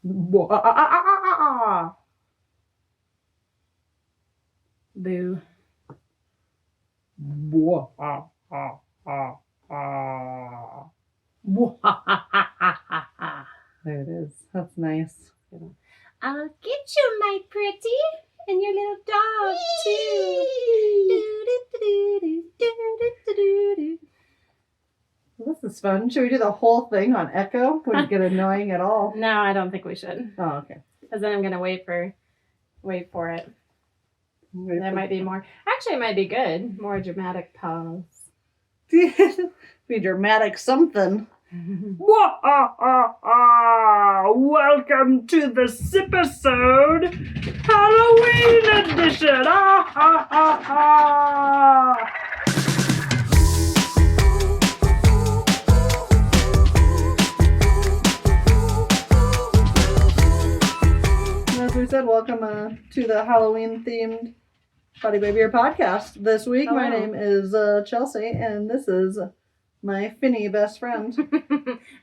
Boo. There it is. That's nice. I'll get you, my pretty, and your little dog too. This is fun. Should we do the whole thing on echo? Wouldn't get annoying at all. No, I don't think we should. Oh, okay. Because then I'm gonna wait for it. There might be more. Actually, it might be good. More dramatic pause. Be dramatic something. Welcome to the Sipisode Halloween edition. As we said, welcome to the Halloween themed Body by Beer podcast. This week, Hello. My name is Chelsea, and this is my Finny best friend.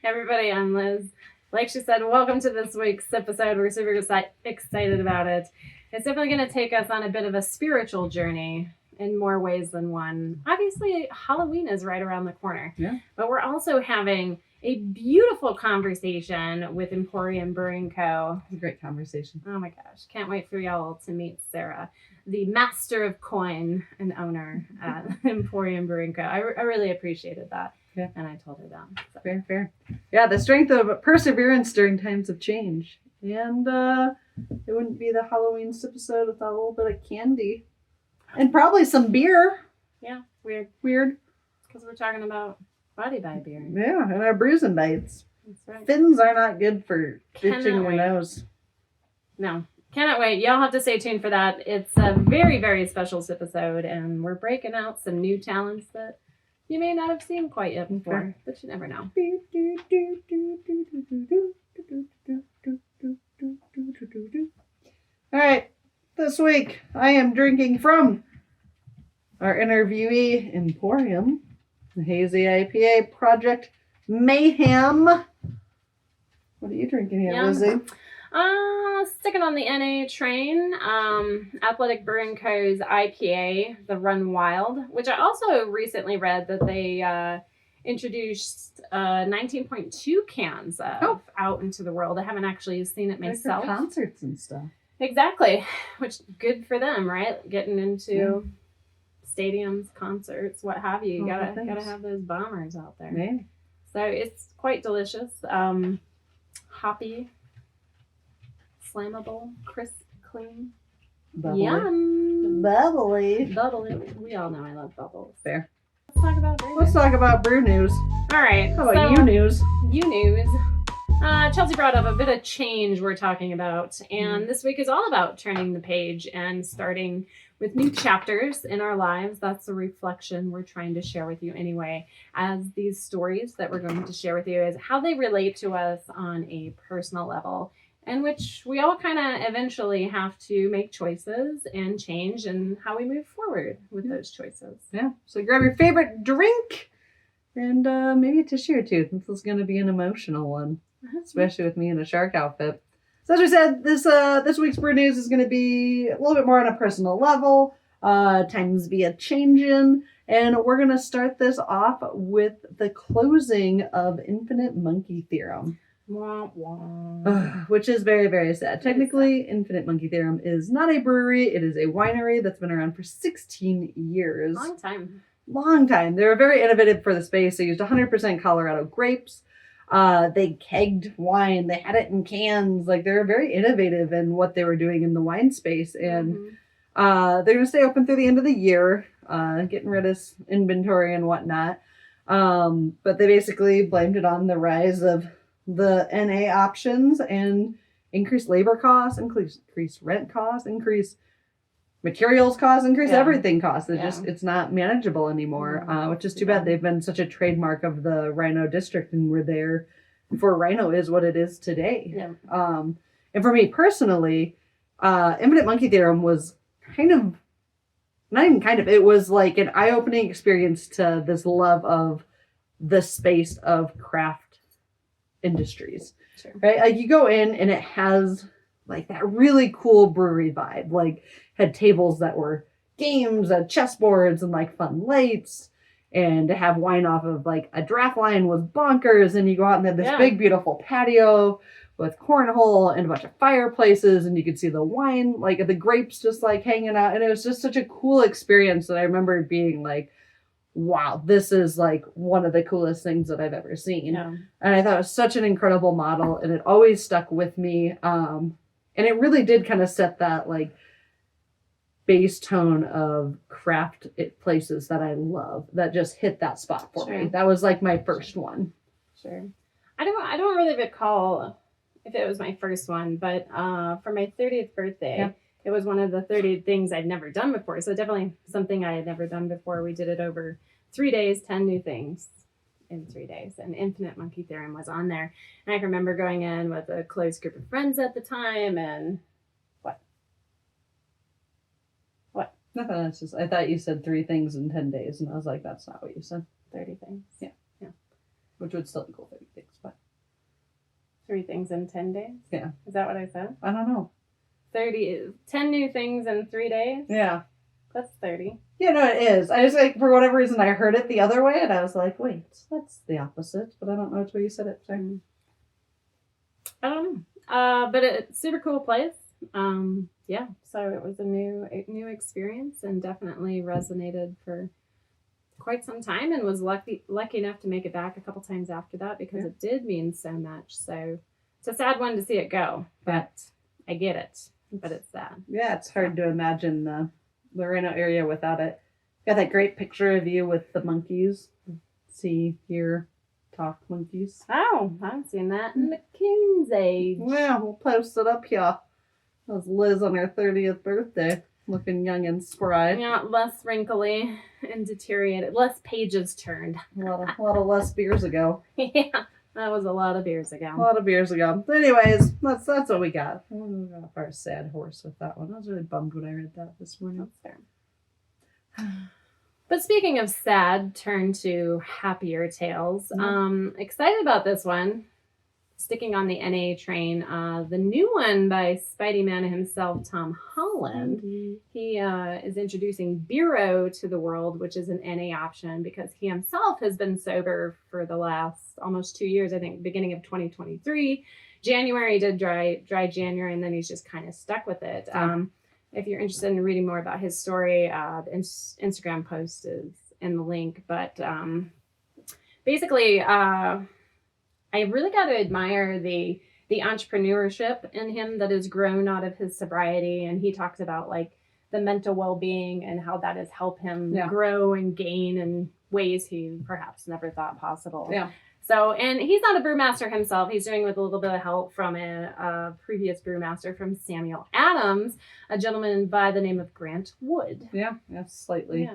Everybody, I'm Liz. Like she said, welcome to this week's episode. We're super excited about it. It's definitely going to take us on a bit of a spiritual journey in more ways than one. Obviously, Halloween is right around the corner. Yeah. But we're also having a beautiful conversation with Emporium Brewing Co. It's a great conversation. Oh my gosh. Can't wait for y'all to meet Sara, the master of coin and owner at Emporium Brewing Co. I really appreciated that. Yeah. And I told her that. So. Fair. Yeah, the strength of perseverance during times of change. And it wouldn't be the Halloween episode without a little bit of candy. And probably some beer. Yeah, weird. Because we're talking about body by beer. Yeah, and our Brews and Bites. That's right. Fins are not good for itching your wait. nose. No, cannot wait. Y'all have to stay tuned for that. It's a very, very special episode, and we're breaking out some new talents that you may not have seen quite yet before, Okay. but you never know. All right, this week I am drinking from our interviewee Emporium, the Hazy IPA Project Mayhem. What are you drinking here, Yeah. Lizzie? Sticking on the NA train, Athletic Brewing Co.'s IPA, the Run Wild, which I also recently read that they introduced 19.2 cans of out into the world. I haven't actually seen it myself. Like for concerts and stuff. Exactly, which good for them, right? Getting into stadiums, concerts, what have you. You gotta have those bombers out there. Yeah. So it's quite delicious. Hoppy, slammable, crisp, clean. Bubbly. Yum. Bubbly. Bubbly. We all know I love bubbles. Fair. Let's talk about brew. Let's talk about brew news. All right. How about you news? You news. Chelsea brought up a bit of change we're talking about, and this week is all about turning the page and starting with new chapters in our lives. That's a reflection we're trying to share with you anyway, as these stories that we're going to share with you is how they relate to us on a personal level, in which we all kind of eventually have to make choices and change and how we move forward with those choices. Yeah. So grab your favorite drink and maybe a tissue or two. This is going to be an emotional one, especially with me in a shark outfit. So as we said, this week's brew news is going to be a little bit more on a personal level. Times be a changing, and we're going to start this off with the closing of Infinite Monkey Theorem. Wah, wah. Which is very, very sad. Technically, Infinite Monkey Theorem is not a brewery. It is a winery that's been around for 16 years. Long time. They were very innovative for the space. They used 100% Colorado grapes. They kegged wine. They had it in cans. Like, they were very innovative in what they were doing in the wine space. And they're going to stay open through the end of the year, getting rid of inventory and whatnot. But they basically blamed it on the rise of the NA options and increased labor costs, increased rent costs, increased materials costs, increased everything costs. It's not manageable anymore, which is too bad. They've been such a trademark of the Rhino district, and we're there before Rhino is what it is today. Yeah. And for me personally, Infinite Monkey Theorem was it was like an eye-opening experience to this love of the space of craft industries. Sure. Right? Like you go in and it has like that really cool brewery vibe. Like had tables that were games, chessboards, and like fun lights. And to have wine off of like a draft line was bonkers. And you go out and they have this big, beautiful patio with cornhole and a bunch of fireplaces. And you could see the wine, like the grapes just like hanging out. And it was just such a cool experience that I remember being like, wow, this is like one of the coolest things that I've ever seen. Yeah. And I thought it was such an incredible model. And it always stuck with me. And it really did kind of set that like base tone of craft places that I love that just hit that spot for me. That was like my first one. Sure. I don't really recall if it was my first one, but for my 30th birthday, it was one of the 30 things I'd never done before. So definitely something I had never done before. We did it over 3 days, 10 new things in 3 days. And Infinite Monkey Theorem was on there. And I can remember going in with a close group of friends at the time and Nothing. It's just I thought you said 3 things in 10 days, and I was like, that's not what you said. 30 things. Yeah. Which would still equal 30 things, but 3 things in 10 days. Yeah. Is that what I said? I don't know. 10 new things in 3 days. Yeah. That's 30. Yeah, no, it is. I just like for whatever reason I heard it the other way, and I was like, wait, that's the opposite. But I don't know which way you said it. Sorry. I don't know. But it's a super cool place. Yeah, so it was a new experience and definitely resonated for quite some time and was lucky enough to make it back a couple times after that because it did mean so much. So it's a sad one to see it go, but I get it. But it's sad. Yeah, it's hard to imagine the Reno area without it. Got that great picture of you with the monkeys. See, hear, talk monkeys. Oh, I haven't seen that in the King's Age. Yeah, we'll post it up here. That was Liz on her 30th birthday, looking young and spry. Yeah, less wrinkly and deteriorated. Less pages turned. A lot of less beers ago. Yeah, that was a lot of beers ago. A lot of beers ago. Anyways, that's what we got. We got off our sad horse with that one. I was really bummed when I read that this morning. That's fair. But speaking of sad, turn to happier tales. Excited about this one. Sticking on the NA train, the new one by Spidey Man himself, Tom Holland. He is introducing Brew to the world, which is an NA option because he himself has been sober for the last almost 2 years, I think, beginning of 2023. January, he did dry January, and then he's just kind of stuck with it. If you're interested in reading more about his story, the Instagram post is in the link. But basically, I really got to admire the entrepreneurship in him that has grown out of his sobriety. And he talks about like the mental well-being and how that has helped him grow and gain in ways he perhaps never thought possible. Yeah. So, and he's not a brewmaster himself. He's doing with a little bit of help from a previous brewmaster from Samuel Adams, a gentleman by the name of Grant Wood. Yeah, slightly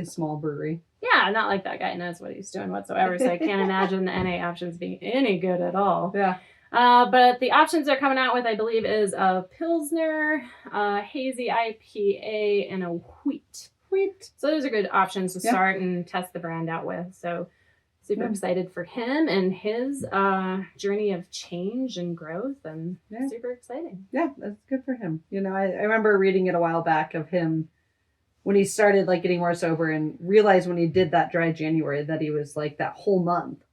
small brewery. Yeah, not like that guy knows what he's doing whatsoever, so I can't imagine the NA options being any good at all. Yeah. But the options they're coming out with, I believe, is a Pilsner, hazy IPA, and a wheat. So those are good options to start and test the brand out with. So super excited for him and his journey of change and growth, and super exciting. Yeah, that's good for him. You know, I remember reading it a while back of him when he started like getting more sober and realized when he did that dry January that he was like that whole month,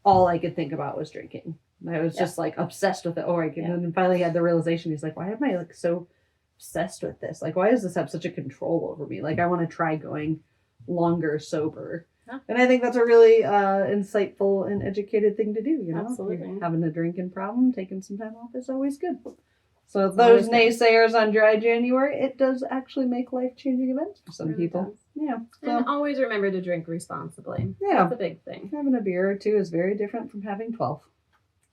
all I could think about was drinking. I was just like obsessed with it. And then finally had the realization. He's like, why am I like so obsessed with this? Like, why does this have such a control over me? Like, I want to try going longer sober. Huh. And I think that's a really insightful and educated thing to do. You know, absolutely. Having a drinking problem, taking some time off is always good. So those naysayers on dry January, it does actually make life-changing events for some people. Does. Yeah. So, and always remember to drink responsibly. Yeah. That's a big thing. Having a beer or two is very different from having 12.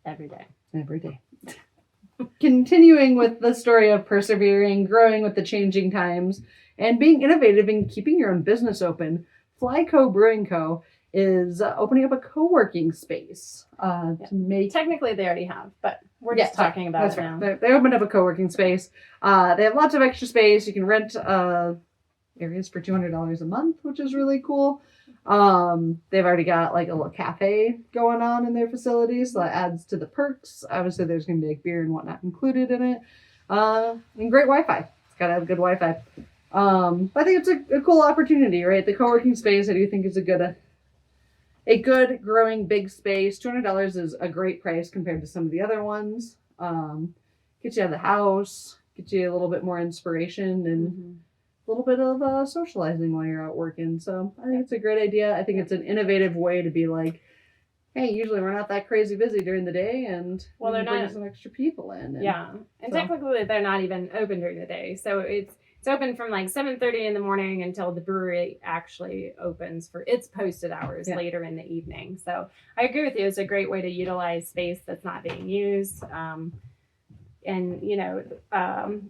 Every day. Every day. Continuing with the story of persevering, growing with the changing times, and being innovative and keeping your own business open, Brewing Co. is opening up a co-working space to make... Technically, they already have, but we're just talking about it now. They opened up a co-working space. They have lots of extra space. You can rent areas for $200 a month, which is really cool. They've already got like a little cafe going on in their facility, so that adds to the perks. Obviously, there's going to be like beer and whatnot included in it, and great Wi-Fi. It's got to have good Wi-Fi. I think it's a cool opportunity, right? The co-working space, I do think is a good growing big space. $200 is a great price compared to some of the other ones. Get you out of the house, get you a little bit more inspiration and a little bit of socializing while you're out working. So I think it's a great idea. I think it's an innovative way to be like, hey, usually we're not that crazy busy during the day, and they're bringing some extra people in. And technically they're not even open during the day. So it's open from like 7:30 in the morning until the brewery actually opens for its posted hours later in the evening. So I agree with you. It's a great way to utilize space that's not being used. And,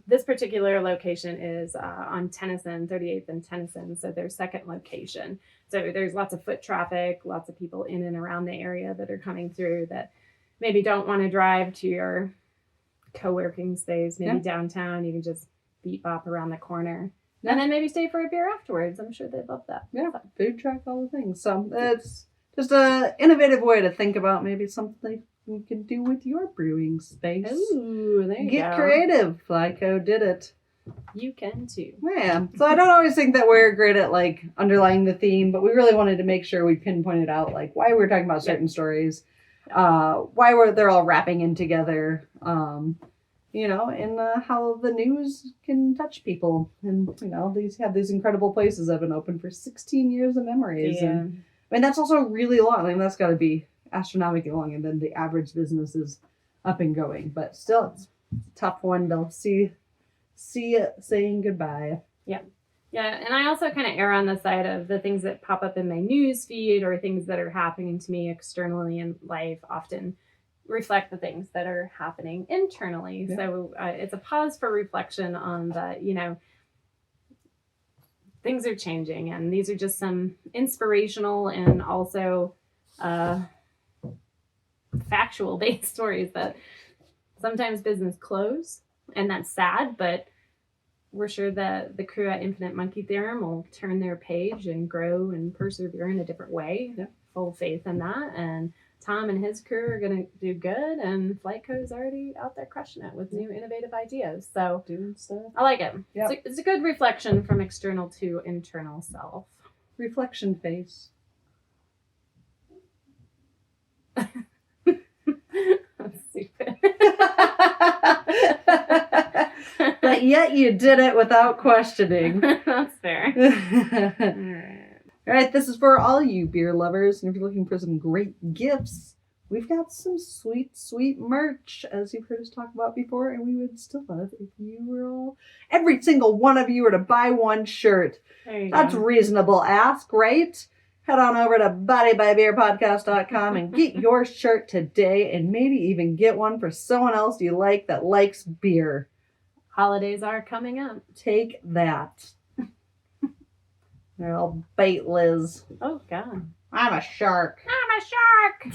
this particular location is on Tennyson, 38th and Tennyson. So their second location. So there's lots of foot traffic, lots of people in and around the area that are coming through that maybe don't want to drive to your co-working space, maybe downtown. You can just beat bop around the corner and then maybe stay for a beer afterwards. I'm sure they'd love that. Yeah, food truck, all the things. So it's just an innovative way to think about maybe something you can do with your brewing space. Ooh, there you Get creative. Flyco did it. You can too. Yeah. So I don't always think that we're great at like underlying the theme, but we really wanted to make sure we pinpointed out like why we're talking about certain stories, why they're all wrapping in together. And how the news can touch people. And, these incredible places that have been open for 16 years of memories. Yeah. And I mean, that's also really long. I mean, that's got to be astronomically long. And then the average business is up and going. But still, it's a tough one to see it saying goodbye. Yeah. Yeah. And I also kind of err on the side of the things that pop up in my news feed or things that are happening to me externally in life often reflect the things that are happening internally. Yeah. So it's a pause for reflection on the, things are changing, and these are just some inspirational and also factual based stories that sometimes business close, and that's sad, but we're sure that the crew at Infinite Monkey Theorem will turn their page and grow and persevere in a different way. Yeah. Full faith in that. And Tom and his crew are going to do good, and Flightco's already out there crushing it with new innovative ideas. So doing stuff. I like it. Yep. It's a good reflection from external to internal self. Reflection face. That's stupid. But yet you did it without questioning. That's fair. All right, this is for all you beer lovers, and if you're looking for some great gifts, we've got some sweet, sweet merch, as you've heard us talk about before, and we would still love if you were every single one of you were to buy one shirt. That's a reasonable ask, right? Head on over to bodybybeerpodcast.com and get your shirt today, and maybe even get one for someone else you like that likes beer. Holidays are coming up. Take that. I'll bait Liz. Oh, God. I'm a shark. I'm a shark.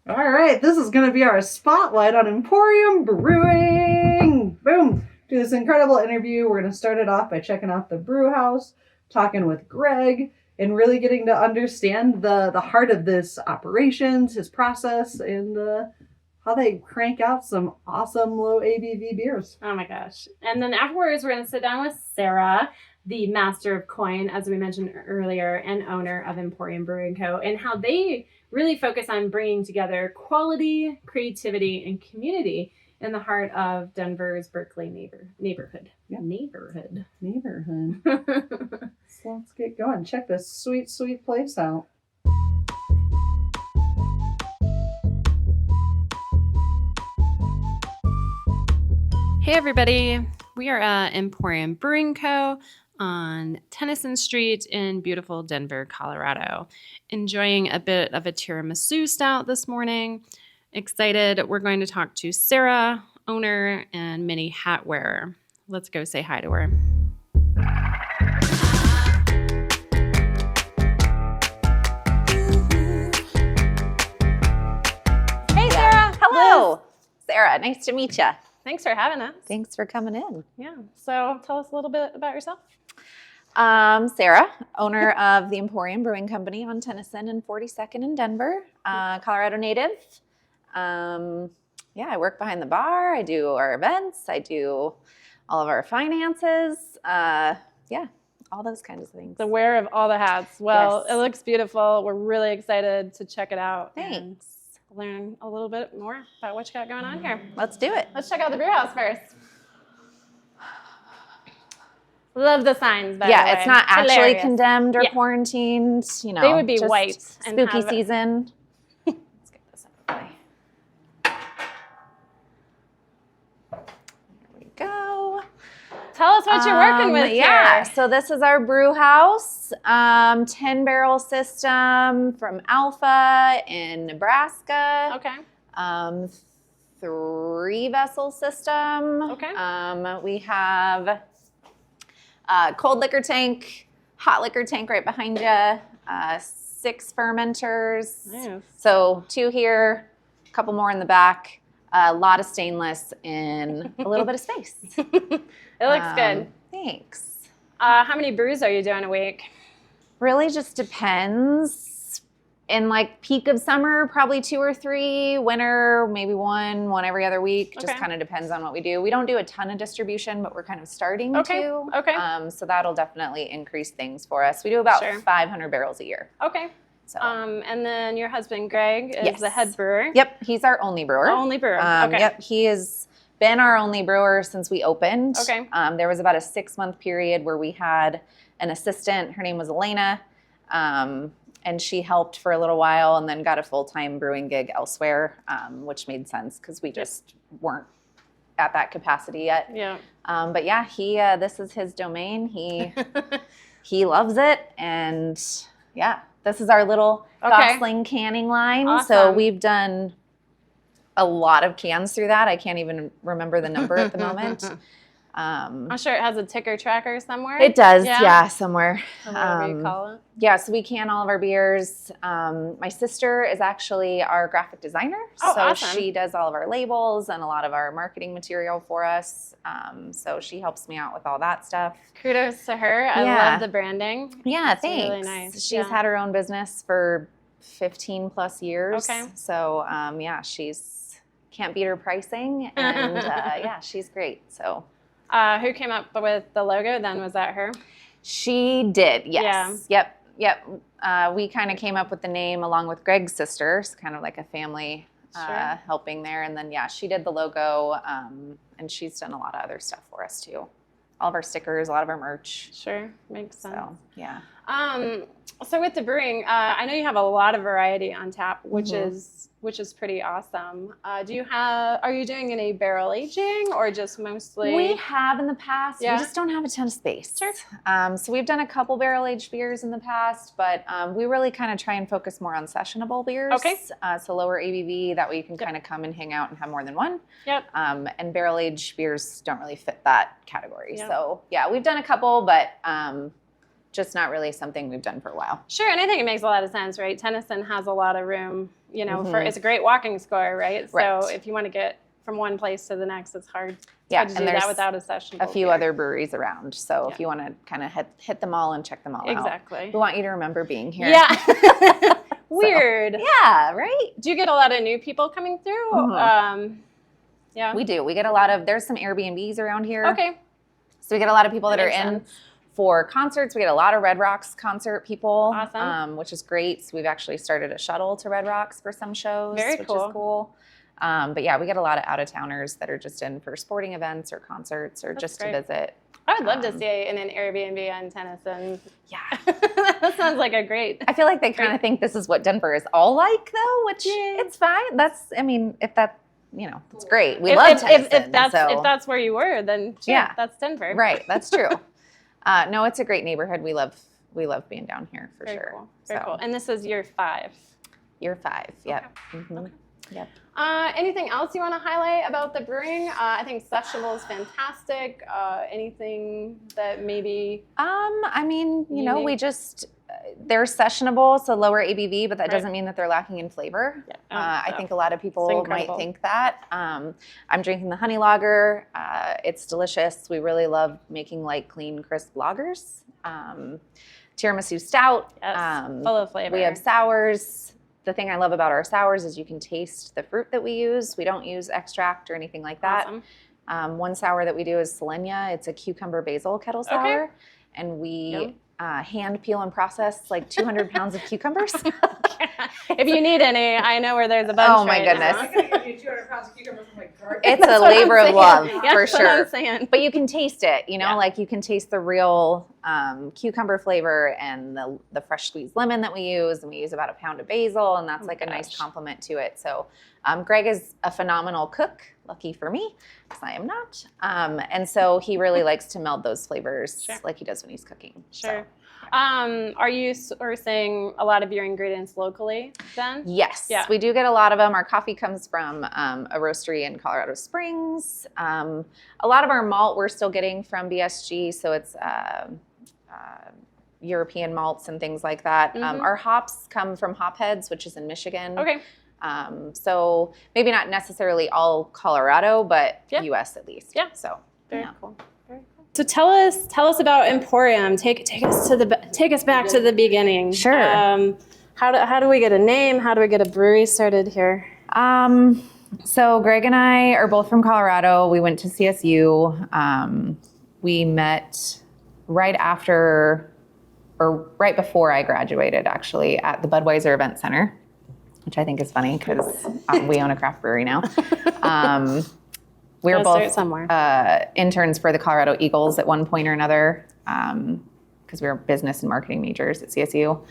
All right, this is going to be our spotlight on Emporium Brewing. Boom. Do this incredible interview. We're going to start it off by checking out the brew house, talking with Greg, and really getting to understand the heart of this operations, his process, and how they crank out some awesome low ABV beers. Oh, my gosh. And then afterwards, we're going to sit down with Sara, the master of coin, as we mentioned earlier, and owner of Emporium Brewing Co., and how they really focus on bringing together quality, creativity, and community in the heart of Denver's Berkeley neighborhood. Yeah. Neighborhood. So let's get going. Check this sweet, sweet place out. Hey, everybody. We are at Emporium Brewing Co. on Tennyson Street in beautiful Denver, Colorado. Enjoying a bit of a tiramisu stout this morning. Excited. We're going to talk to Sara, owner and mini hat wearer. Let's go say hi to her. Hey, Sara. Hello. Sara, nice to meet you. Thanks for having us. Thanks for coming in. Yeah. So tell us a little bit about yourself. Sara, owner of the Emporium Brewing Company on Tennyson and 42nd in Denver, Colorado native. I work behind the bar. I do our events. I do all of our finances. All those kinds of things. The wear of all the hats. Well, Yes. It looks beautiful. We're really excited to check it out. Thanks. And learn a little bit more about what you got going on here. Let's do it. Let's check out the brew house first. Love the signs, by the way. It's not actually Hilarious. condemned or Yeah. quarantined. You know, They would be just white and Spooky have- season. Let's get this out of the way. There we go. Tell us what you're working with Yeah, here. so this is our brew house, 10-barrel system from Alpha in Nebraska. Okay. 3-vessel system. Okay. We have a cold liquor tank, hot liquor tank right behind you, 6 fermenters. Nice. So 2 here, a couple more in the back, a lot of stainless in a little bit of space. It looks good. Thanks. How many brews are you doing a week? Really just depends. In like peak of summer, probably 2 or 3. Winter, maybe one every other week. Just Okay. kind of depends on what we do. We don't do a ton of distribution, but we're kind of starting Okay. to. Okay. So that'll definitely increase things for us. We do about Sure. 500 barrels a year. Okay. So And then your husband, Greg, is Yes. the head brewer. yep, he's our only brewer. Only brewer. Okay. Yep, he has been our only brewer since we opened. Okay. There was about a 6-month period where we had an assistant. Her name was Elena. And she helped for a little while and then got a full-time brewing gig elsewhere, which made sense because we just weren't at that capacity yet. Yeah. But yeah, this is his domain. He loves it. And yeah, this is our little Okay. Gosling canning line. So Awesome. we've done a lot of cans through that. I can't even remember the number at the moment. I'm sure it has a ticker tracker somewhere. It does, yeah, somewhere. Or whatever you call it. Yeah, so we can all of our beers. My sister is actually our graphic designer. Oh, so awesome. she does all of our labels and a lot of our marketing material for us. So she helps me out with all that stuff. Kudos to her. I Yeah. love the branding. Yeah, It's thanks. really nice. She's Yeah. had her own business for 15 plus years. Okay. So she's can't beat her pricing. And yeah, she's great. So Who came up with the logo then? Was that her? she did, yes. Yep. We kind of came up with the name along with Greg's sisters, kind of like a family Sure. helping there. And then, yeah, she did the logo, and she's done a lot of other stuff for us too. All of our stickers, a lot of our merch. Sure. Makes sense. So, yeah. So with the brewing, I know you have a lot of variety on tap, which Mhm. is pretty awesome. Are you doing any barrel aging or just mostly? We have in the past. Yeah. We just don't have a ton of space. Sure. So we've done a couple barrel aged beers in the past, but we really kind of try and focus more on sessionable beers. Okay. So lower ABV, that way you can kind of come and hang out and have more than one. Yep. And barrel aged beers don't really fit that category. Yeah. So yeah, we've done a couple, but just not really something we've done for a while. Sure, and I think it makes a lot of sense, right? Tennyson has a lot of room, for Mhm. it's a great walking score, right? So Right. if you want to get from one place to the next, it's hard. Yeah, hard to and do there's that without a session. A few other breweries around. So Yeah. if you want to kind of hit them all and check them all out. Exactly. We want you to remember being here. Yeah. Weird. Yeah, right? Do you get a lot of new people coming through? Mhm. Yeah. We do. We get a lot of, there's some Airbnbs around here. Okay. So we get a lot of people that That are makes in sense. for concerts. We get a lot of Red Rocks concert people, Awesome. which is great. So we've actually started a shuttle to Red Rocks for some shows, Very which cool. is cool. But yeah, we get a lot of out-of-towners that are just in for sporting events or concerts or That's just great. to visit. I would love to Um, stay in an Airbnb on Tennyson. Yeah. That sounds like a great. I feel like they kind of think this is what Denver is all like, though, which Yeah. it's fine. If that, it's great. We if, love if, Tennyson. if that's where you were, then sure, Yeah. that's Denver. Right, that's true. No, it's a great neighborhood. We love being down here for Very sure. cool. Very So, cool. And this is year 5. Year 5. Yep. Mhm. Yep. Anything else you want to highlight about the brewing? I think sessionable is fantastic. Anything that maybe We Unique. just they're sessionable, so lower ABV, but that Right. doesn't mean that they're lacking in flavor. Yeah. I think a lot of people It's might incredible. think that. I'm drinking the honey lager. It's delicious. We really love making light, clean, crisp lagers. tiramisu stout. Yes, full of flavor. We have sours. The thing I love about our sours is you can taste the fruit that we use. We don't use extract or anything like that. Awesome. One sour that we do is Selenia. It's a cucumber basil kettle sour. Okay. And we hand peel and process like 200 pounds of cucumbers. If you need any, I know where there's a bunch. Oh my right goodness. now. I'm going to give you 200 pounds of cucumbers from my garden. It's a labor of love for That's what I'm sure. saying. But you can taste it, you know, Yeah. like you can taste the real cucumber flavor and the fresh squeezed lemon that we use. And we use about a pound of basil, and that's like a nice complement to it. So Greg is a phenomenal cook. Lucky for me, because I am not. And so he really likes to meld those flavors like he does when he's cooking. Sure. Are you sourcing a lot of your ingredients locally then? Yes, Yeah. we do get a lot of them. Our coffee comes from a roastery in Colorado Springs. A lot of our malt we're still getting from BSG, so it's European malts and things like that. Our hops come from Hopheads, which is in Michigan. Okay. So maybe not necessarily all Colorado, but U.S. at least. Yeah. So Very cool. Very cool. So tell us about Emporium. Take us back to the beginning. Sure. How do we get a name? How do we get a brewery started here? So Greg and I are both from Colorado. We went to CSU. We met right after, or right before I graduated, actually, at the Budweiser Event Center, which I think is funny because we own a craft brewery now. We were both interns for the Colorado Eagles at one point or another because we were business and marketing majors at CSU.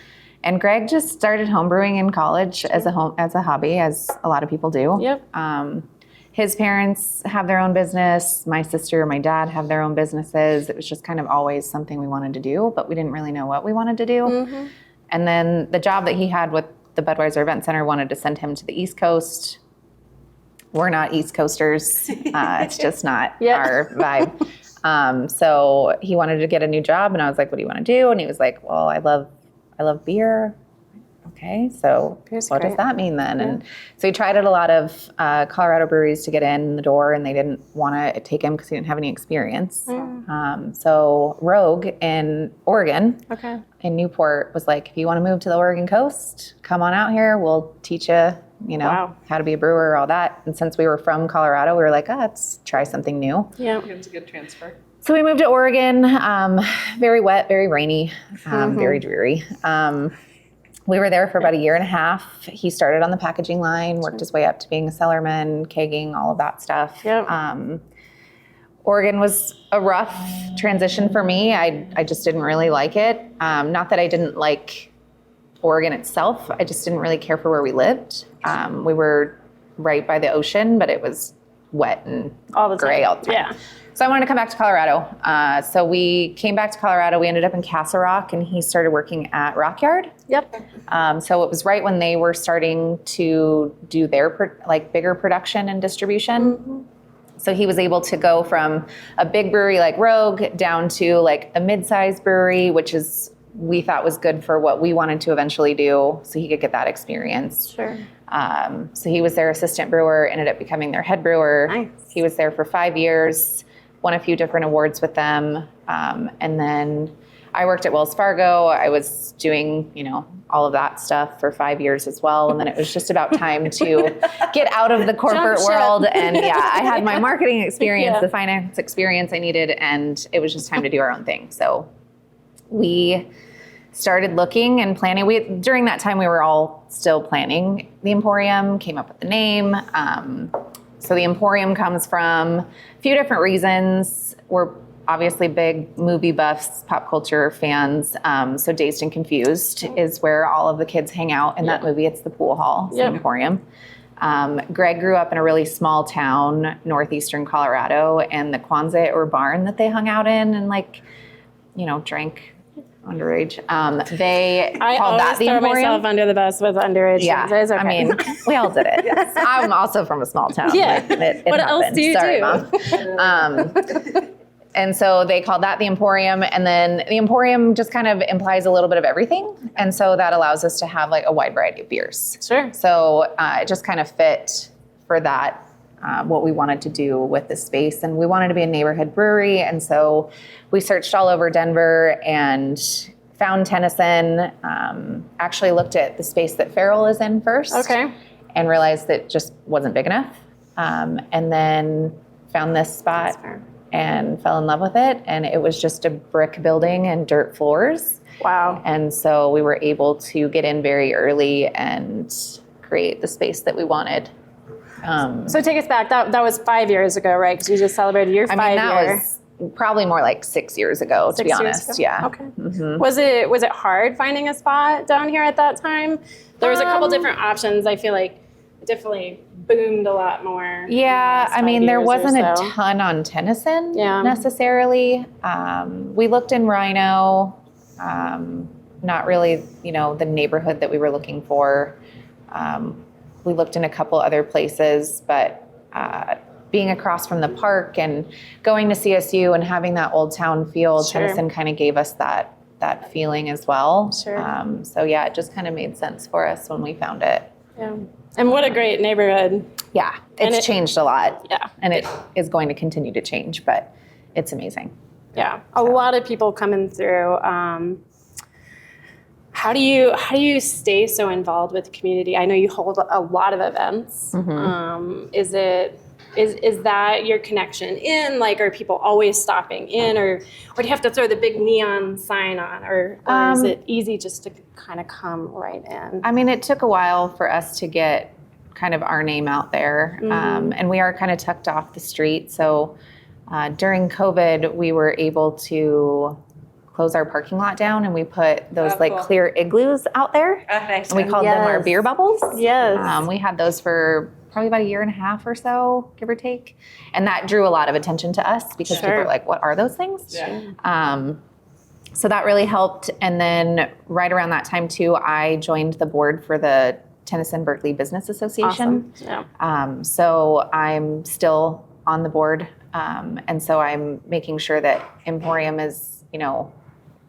And Greg just started homebrewing in college as a hobby, as a lot of people do. Yep. His parents have their own business. My sister and my dad have their own businesses. It was just kind of always something we wanted to do, but we didn't really know what we wanted to do. Mm-hmm. And then the job that he had with the Budweiser Event Center wanted to send him to the East Coast. We're not East Coasters. It's just not our vibe. So he wanted to get a new job, and I was like, what do you want to do? And he was like, well, I love beer. Okay, so what does that mean then? Yeah. And so he tried at a lot of Colorado breweries to get in the door, and they didn't want to take him because he didn't have any experience. So Rogue in Oregon, in Newport, was like, if you want to move to the Oregon coast, come on out here. We'll teach you, how to be a brewer, all that. And since we were from Colorado, we were like, let's try something new. Yeah, It's a good transfer. So we moved to Oregon, very wet, very rainy, very dreary. We were there for about a year and a half. He started on the packaging line, worked his way up to being a cellarman, kegging, all of that stuff. Yep. Oregon was a rough transition for me. I just didn't really like it. Not that I didn't like Oregon itself. I just didn't really care for where we lived. We were right by the ocean, but it was wet and gray all the time. Yeah. So I wanted to come back to Colorado. So we came back to Colorado. We ended up in Castle Rock, and he started working at Rock Yard. Yep. So it was right when they were starting to do their bigger production and distribution. Mm-hmm. So he was able to go from a big brewery like Rogue down to like a mid-sized brewery, which we thought was good for what we wanted to eventually do. So he could get that experience. Sure. So he was their assistant brewer, ended up becoming their head brewer. Nice. He was there for 5 years. Won a few different awards with them. And then I worked at Wells Fargo. I was doing, all of that stuff for 5 years as well. And then it was just about time to get out of the corporate world. And I had my marketing experience, the finance experience I needed, and it was just time to do our own thing. So we started looking and planning. During that time, we were all still planning the Emporium, came up with the name. So the Emporium comes from a few different reasons. We're obviously big movie buffs, pop culture fans. So Dazed and Confused is where all of the kids hang out in that movie. It's the pool hall, it's the Emporium. Greg grew up in a really small town, northeastern Colorado, and the Quonset or barn that they hung out in and drank underage. They called that the Emporium. I always throw myself under the bus with underage. Yeah, okay. I mean, we all did it. Yes. I'm also from a small town. Yeah. It what happened. else do you Sorry, do? Mom. And so they called that the Emporium. And then the Emporium just kind of implies a little bit of everything. And so that allows us to have a wide variety of beers. Sure. So it just kind of fit for that what we wanted to do with the space. And we wanted to be a neighborhood brewery. And so we searched all over Denver and found Tennyson, actually looked at the space that Farrell is in first. Okay. And realized that it just wasn't big enough. And then found this spot and fell in love with it. And it was just a brick building and dirt floors. Wow. And so we were able to get in very early and create the space that we wanted. So take us back. That was 5 years ago, right? Because you just celebrated your 5 year. That was probably more like 6 years ago, to be honest. Yeah. Okay. Was it hard finding a spot down here at that time? There was a couple different options. I feel like it definitely boomed a lot more. Yeah, I mean, there wasn't a ton on Tennyson necessarily. We looked in Rhino, not really, the neighborhood that we were looking for. We looked in a couple other places, but being across from the park and going to CSU and having that old town feel, Tennyson kind of gave us that feeling as well. So yeah, it just kind of made sense for us when we found it. Yeah. And what a great neighborhood. Yeah, it's changed a lot. Yeah. And it is going to continue to change, but it's amazing. Yeah. A lot of people coming through. How do you stay so involved with the community? I know you hold a lot of events. Is that your connection in? Like, are people always stopping in, or do you have to throw the big neon sign on, or is it easy just to kind of come right in? I mean, it took a while for us to get kind of our name out there, and we are kind of tucked off the street. So during COVID, we were able to close our parking lot down, and we put those clear igloos out there, and we called them our beer bubbles. Yes. We had those for probably about 1.5 years or so, give or take. And that drew a lot of attention to us because people were like, what are those things? Yeah. So that really helped. And then right around that time too, I joined the board for the Tennyson Berkeley Business Association. Awesome. Yeah. So I'm still on the board. And so I'm making sure that Emporium is,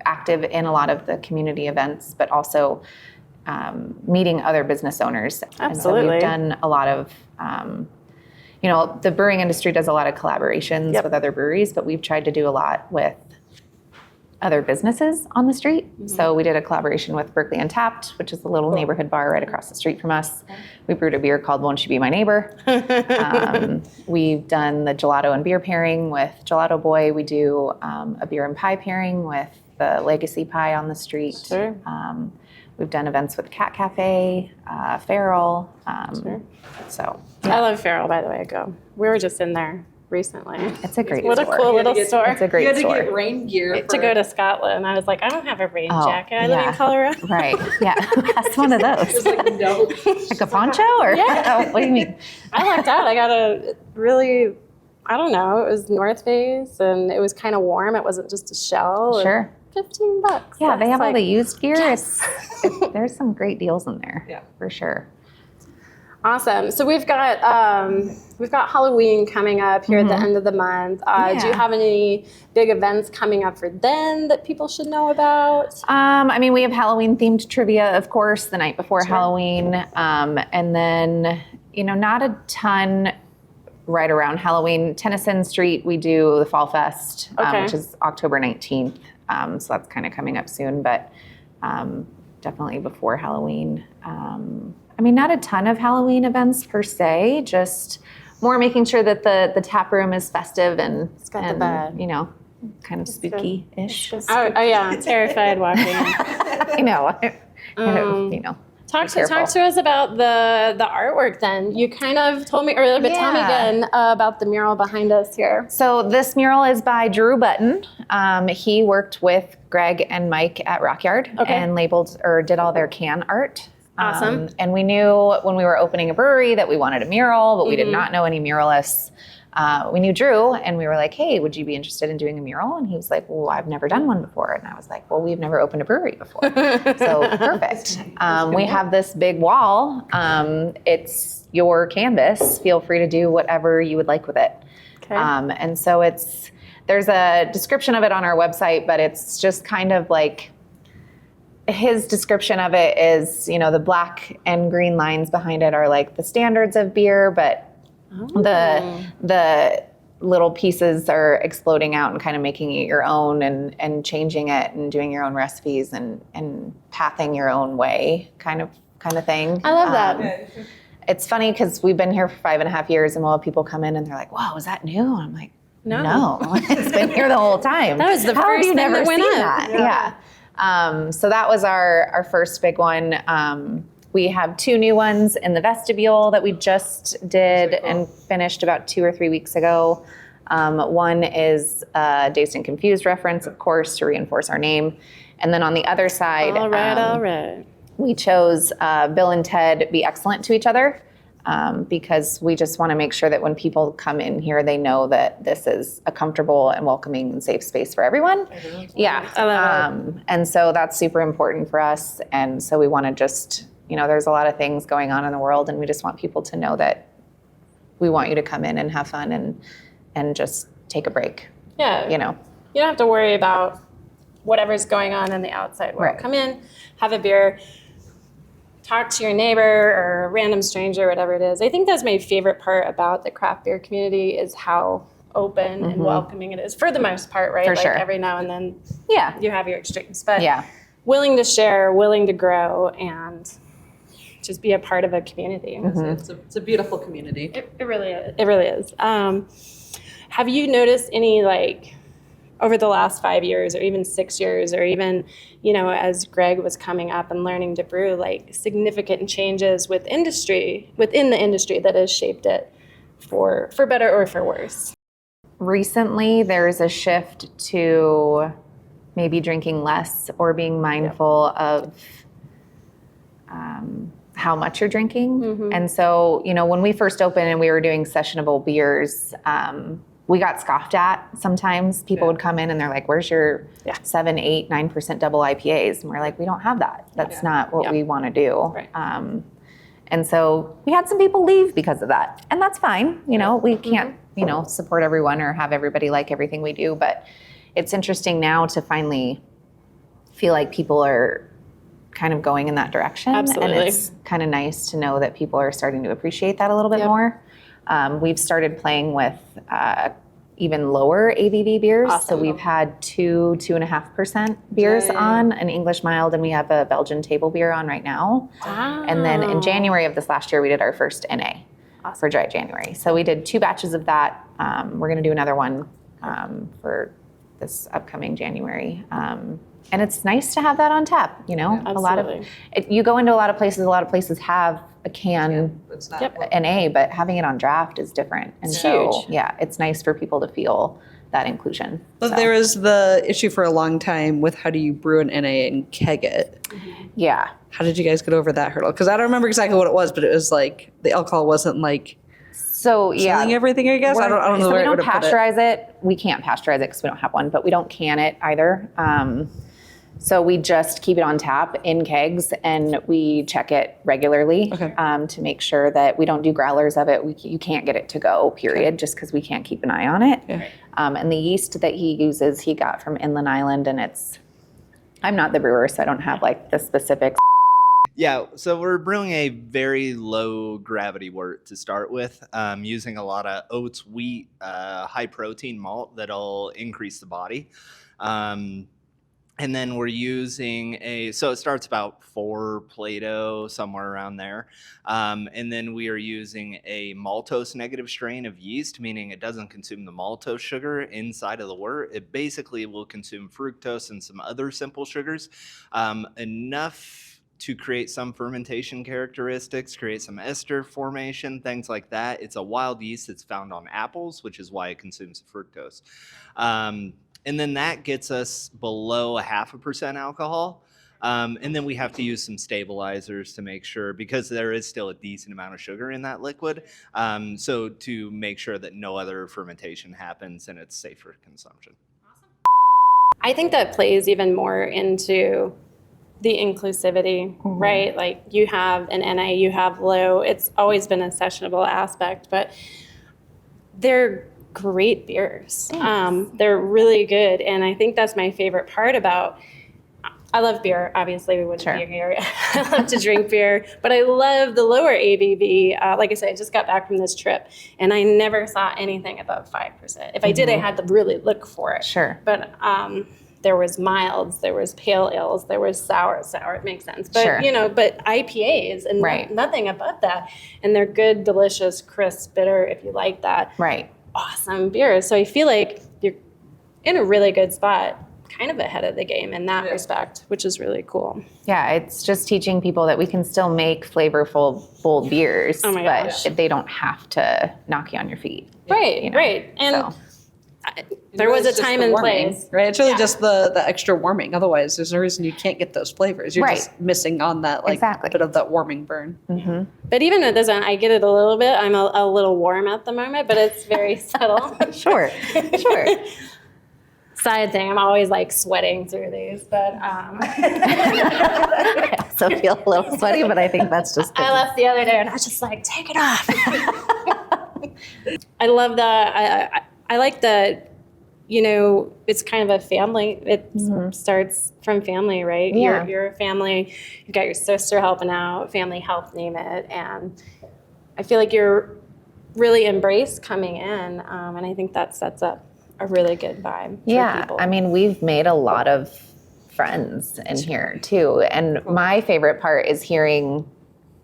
active in a lot of the community events, but also meeting other business owners. Absolutely. And so we've done a lot of, the brewing industry does a lot of collaborations with other breweries, but we've tried to do a lot with other businesses on the street. So we did a collaboration with Berkeley Untapped, which is a little neighborhood bar right across the street from us. We brewed a beer called Won't You Be My Neighbor? We've done the gelato and beer pairing with Gelato Boy. We do a beer and pie pairing with the Legacy Pie on the street. Sure. We've done events with Cat Cafe, Farrell. So yeah. I love Farrell, by the way. We were just in there recently. It's a great What store. a cool little store. It's a great store. You had to get rain gear to go to Scotland. I was like, I don't have a rain jacket. I live in Colorado. Right. Yeah. That's one of those. It's like, no. Like a poncho or what do you mean? I lucked out. I got a really, I don't know, it was North Face and it was kind of warm. It wasn't just a shell. Sure. $15. Yeah, they have all the used gear. Yes. There's some great deals in there. Yeah, for sure. Awesome. So we've got Halloween coming up here at the end of the month. Do you have any big events coming up for then that people should know about? I mean, we have Halloween themed trivia, of course, the night before Halloween, and then not a ton right around Halloween. Tennyson Street, we do the Fall Fest, which is October 19th. So that's kind of coming up soon, but definitely before Halloween. I mean, not a ton of Halloween events per se, just more making sure that the tap room is festive and it's got the bed. Kind of spooky-ish. Oh yeah, terrified walking in. I know. Talk to us about the artwork then. You kind of told me earlier, but tell me again about the mural behind us here. So this mural is by Drew Button. He worked with Greg and Mike at Rockyard and labeled or did all their can art. Awesome. And we knew when we were opening a brewery that we wanted a mural, but we did not know any muralists. We knew Drew and we were like, hey, would you be interested in doing a mural? And he was like, well, I've never done one before. And I was like, well, we've never opened a brewery before. So perfect. We have this big wall. It's your canvas. Feel free to do whatever you would like with it. Okay. And so there's a description of it on our website, but it's just kind of like, his description of it is, the black and green lines behind it are like the standards of beer, but The little pieces are exploding out and kind of making it your own and changing it and doing your own recipes and pathing your own way kind of thing. I love that. It's funny because we've been here for 5.5 years and we'll have people come in and they're like, wow, is that new? And I'm like, no, it's been here the whole time. That was the How first have you thing never that went seen up. that? Yeah. So that was our first big one. We have 2 new ones in the vestibule that we just did and finished about 2 or 3 weeks ago. One is a Dazed and Confused reference, of course, to reinforce our name. And then on the other side, All right. we chose Bill and Ted Be Excellent to Each Other because we just want to make sure that when people come in here, they know that this is a comfortable and welcoming and safe space for everyone. Yeah. I love it. And so that's super important for us. And so we want to just, there's a lot of things going on in the world and we just want people to know that we want you to come in and have fun and just take a break. Yeah. You don't have to worry about whatever's going on in the outside world. Right. Come in, have a beer, talk to your neighbor or a random stranger, whatever it is. I think that's my favorite part about the craft beer community is how open and welcoming it is for the most part, right? For sure. Every now and then Yeah. you have your extremes, but Yeah. willing to share, willing to grow, and just be a part of a community. It's a beautiful community. It really is. It really is. Have you noticed any, over the last 5 years or even 6 years or even, as Greg was coming up and learning to brew, significant changes within the industry that has shaped it for better or for worse? Recently, there's a shift to maybe drinking less or being mindful of how much you're drinking. And so, when we first opened and we were doing sessionable beers, we got scoffed at sometimes. People would come in and they're like, where's your 7, 8, 9% double IPAs? And we're like, we don't have that. That's not what we want to do. Right. And so we had some people leave because of that. And that's fine. We can't, support everyone or have everybody like everything we do. But it's interesting now to finally feel like people are kind of going in that direction. Absolutely. And it's kind of nice to know that people are starting to appreciate that a little bit more. We've started playing with even lower ABV beers. Awesome. So we've had 2.5% beers on, an English mild, and we have a Belgian table beer on right now. Wow. And then in January of this last year, we did our first NA for Dry January. So we did 2 batches of that. We're going to do another one for this upcoming January. And it's nice to have that on tap, Absolutely. You go into a lot of places have a can It's not. NA, but having it on draft is different. And It's so, huge. yeah, it's nice for people to feel that inclusion. But there was the issue for a long time with how do you brew an NA and keg it? Yeah. How did you guys get over that hurdle? Because I don't remember exactly what it was, but it was the alcohol wasn't So, killing everything, I guess. I don't know so where we don't to put it. pasteurize it. We can't pasteurize it because we don't have one, but we don't can it either. So we just keep it on tap in kegs and we check it regularly to make sure that we don't do growlers of it. You can't get it to go, period, just because we can't keep an eye on it. Yeah. And the yeast that he uses, he got from Inland Island, and I'm not the brewer, so I don't have the specifics. Yeah, so we're brewing a very low gravity wort to start with, using a lot of oats, wheat, high protein malt that'll increase the body. And then we're using so it starts about 4 Plato, somewhere around there. And then we are using a maltose negative strain of yeast, meaning it doesn't consume the maltose sugar inside of the wort. It basically will consume fructose and some other simple sugars, enough to create some fermentation characteristics, create some ester formation, things like that. It's a wild yeast that's found on apples, which is why it consumes fructose. And then that gets us below 0.5% alcohol. And then we have to use some stabilizers to make sure, because there is still a decent amount of sugar in that liquid. So to make sure that no other fermentation happens and it's safe for consumption. I think that plays even more into the inclusivity, right? You have an NA, you have low. It's always been a sessionable aspect, but they're great beers. They're really good, and I think that's my favorite part about I love beer. Obviously, we wouldn't Sure. be here. I love to drink beer, but I love the lower ABV. Like I said, I just got back from this trip, and I never saw anything above 5%. If I did, I had to really look for it. Sure. But there was milds, there was pale ales, there was sour. It makes sense. But Sure. but IPAs and Right. nothing above that, and they're good, delicious, crisp, bitter. If you like that, Right. awesome beers. So I feel like you're in a really good spot, kind of ahead of the game in that respect, which is really cool. Yeah, it's just teaching people that we can still make flavorful, bold beers, Oh my but gosh. they don't have to knock you on your feet. Right, you know, right. And so. there was a It's just time the and warming, place. right? It's really Yeah. just the extra warming. Otherwise, there's no reason you can't get those flavors. You're Right. just missing on that Exactly. bit of that warming burn. Mm-hmm. But even with this one, I get it a little bit. I'm a little warm at the moment, but it's very subtle. Sure, sure. Side thing, I'm always like sweating through these, but So I feel a little sweaty, but I think that's just good. I left the other day and I was just like, take it off. I love the, I like the, it's kind of a family. It starts from family, right? Yeah. You're a family. You've got your sister helping out, family help, name it. And I feel like you're really embraced coming in. And I think that sets up a really good vibe for people. I mean, we've made a lot of friends in here too. And my favorite part is hearing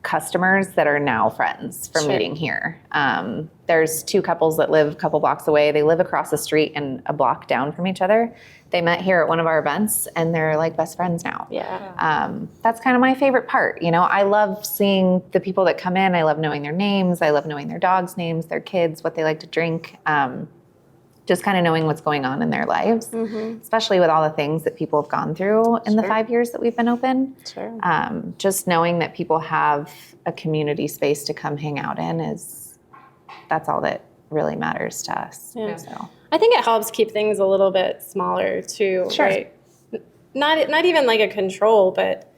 customers that are now friends from Sure. meeting here. There's two couples that live a couple blocks away. They live across the street and a block down from each other. They met here at one of our events and they're like best friends now. Yeah. That's kind of my favorite part. I love seeing the people that come in. I love knowing their names. I love knowing their dogs' names, their kids, what they like to drink. Just kind of knowing what's going on in their lives, especially with all the things that people have gone through in the 5 years that we've been open. Sure. Just knowing that people have a community space to come hang out in that's all that really matters to us. Yeah. So. I think it helps keep things a little bit smaller too, Sure. right? Not even like a control, but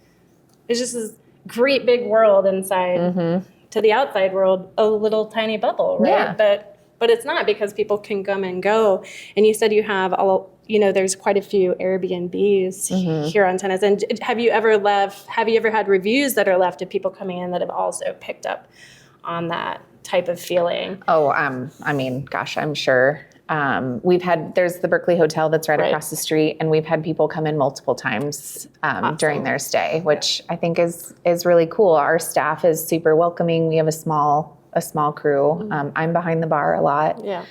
it's just this great big world inside. To the outside world, a little tiny bubble, right? Yeah. But it's not, because people can come and go. And you said you have there's quite a few Airbnbs here on Tennyson. Have you ever had reviews that are left of people coming in that have also picked up on that type of feeling? Oh, I mean, gosh, I'm sure. There's the Berkeley Hotel that's right across the street, and we've had people come in multiple times during their stay, which I think is really cool. Our staff is super welcoming. We have a small crew. I'm behind the bar a lot. Yeah.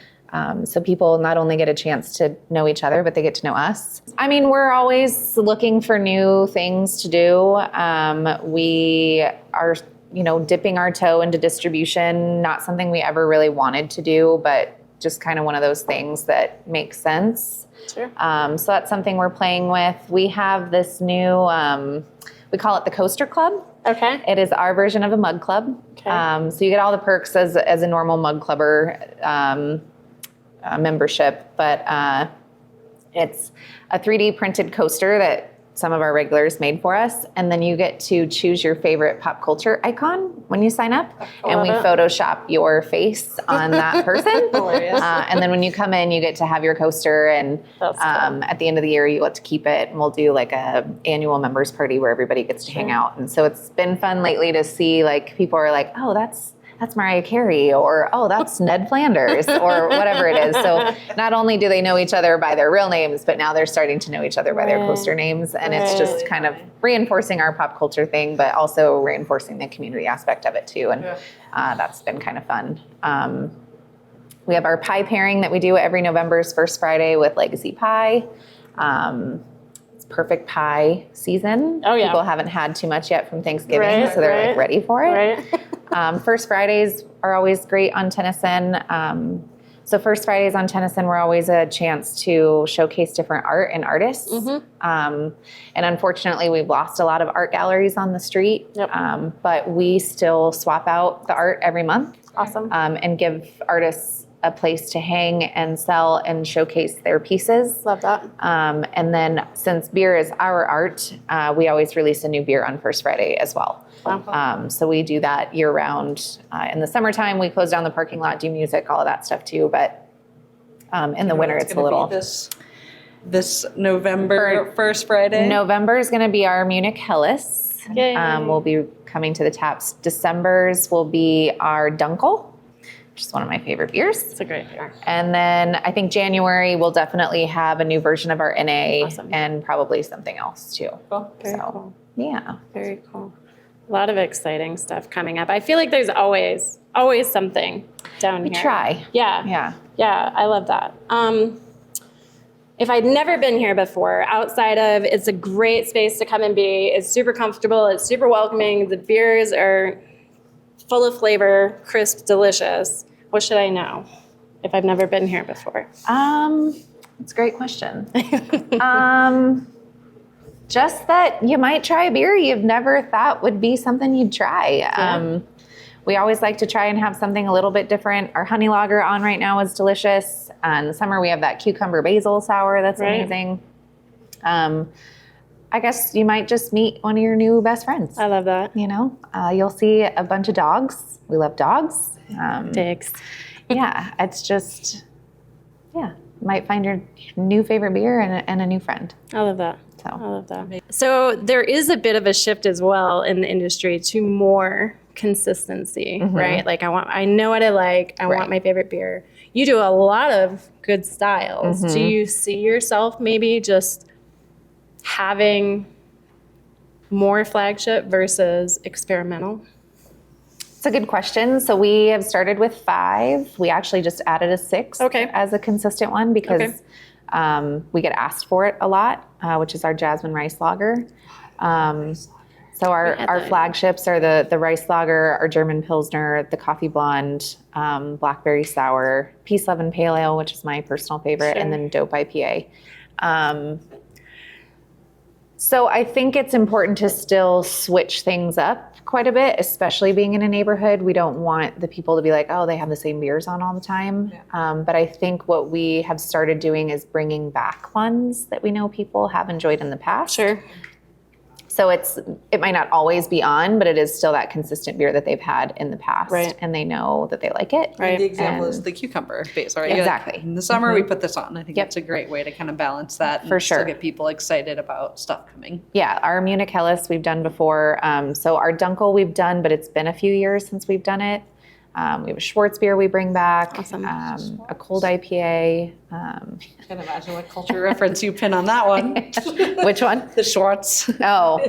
So people not only get a chance to know each other, but they get to know us. I mean, we're always looking for new things to do. We are, dipping our toe into distribution, not something we ever really wanted to do, but just kind of one of those things that makes sense. Sure. So that's something we're playing with. We have this new, we call it the Coaster Club. Okay. It is our version of a mug club. Okay. So you get all the perks as a normal mug clubber membership, but it's a 3D printed coaster that some of our regulars made for us, and then you get to choose your favorite pop culture icon when you sign up, and we Photoshop your face on that person. And then when you come in, you get to have your coaster, and That's cool. at the end of the year, you get to keep it, and we'll do like a annual members party where everybody gets to hang out. And so it's been fun lately to see people are like, oh, that's Mariah Carey, or oh, that's Ned Flanders, or whatever it is. So not only do they know each other by their real names, but now they're starting to know each other by their coaster names. And it's just kind of reinforcing our pop culture thing, but also reinforcing the community aspect of it too. And that's been kind of fun. We have our pie pairing that we do every November's first Friday with Legacy Pie. It's perfect pie season. Oh, yeah. People haven't had too much yet from Thanksgiving, Right, so they're right. ready for it. Right. First Fridays are always great on Tennyson. So First Fridays on Tennyson were always a chance to showcase different art and artists. And unfortunately, we've lost a lot of art galleries on the street, but we still swap out the art every month. Awesome. And give artists a place to hang and sell and showcase their pieces. Love that. And then since beer is our art, we always release a new beer on First Friday as well. Wow. So we do that year round. In the summertime, we close down the parking lot, do music, all of that stuff too. But in the winter, it's a little. this November first Friday. November is going to be our Munich Helles. Yay. We'll be coming to the taps. December's will be our Dunkel, which is one of my favorite beers. It's a great beer. And then I think January we'll definitely have a new version of our NA Awesome. and probably something else too. Cool. Very So, cool. yeah. Very cool. A lot of exciting stuff coming up. I feel like there's always something down We here. try. Yeah. Yeah. I love that. If I'd never been here before, outside of it's a great space to come and be, it's super comfortable, it's super welcoming, the beers are full of flavor, crisp, delicious. What should I know if I've never been here before? It's a great question. Just that you might try a beer you've never thought would be something you'd try. We always like to try and have something a little bit different. Our honey lager on right now is delicious. In the summer, we have that cucumber basil sour that's Right. amazing. I guess you might just meet one of your new best friends. I love that. You know, you'll see a bunch of dogs. We love dogs. Thanks. Yeah, it's just, you might find your new favorite beer and a new friend. I love that. I So love that. So there is a bit of a shift as well in the industry to more consistency, right? Like I know what I like. I want Right. my favorite beer. You do a lot of good styles. Do you see yourself maybe just having more flagship versus experimental? it's a good question. So we have started with 5. We actually just added a 6 Okay. as a consistent one because Okay. we get asked for it a lot, which is our jasmine rice lager. So our had that. flagships are the rice lager, our German Pilsner, the coffee blonde, blackberry sour, Peace Love and Pale Ale, which is my personal favorite, Sure. and then Dope IPA. So I think it's important to still switch things up quite a bit, especially being in a neighborhood. We don't want the people to be like, oh, they have the same beers on all the time. But I think what we have started doing is bringing back ones that we know people have enjoyed in the past. Sure. So it might not always be on, but it is still that consistent beer that they've had in the past, Right. and they know that they like it. Right. The example And- is the cucumber base, right? Exactly. In the summer, we put this on. I think Yep. that's a great way to kind of balance that and For still sure. get people excited about stuff coming. Yeah, our Munich Helles we've done before. So our Dunkel we've done, but it's been a few years since we've done it. We have a Schwartz beer we bring back, Awesome. a cold IPA. Can't imagine what culture reference you pin on that one. Which one? The Schwartz. Oh,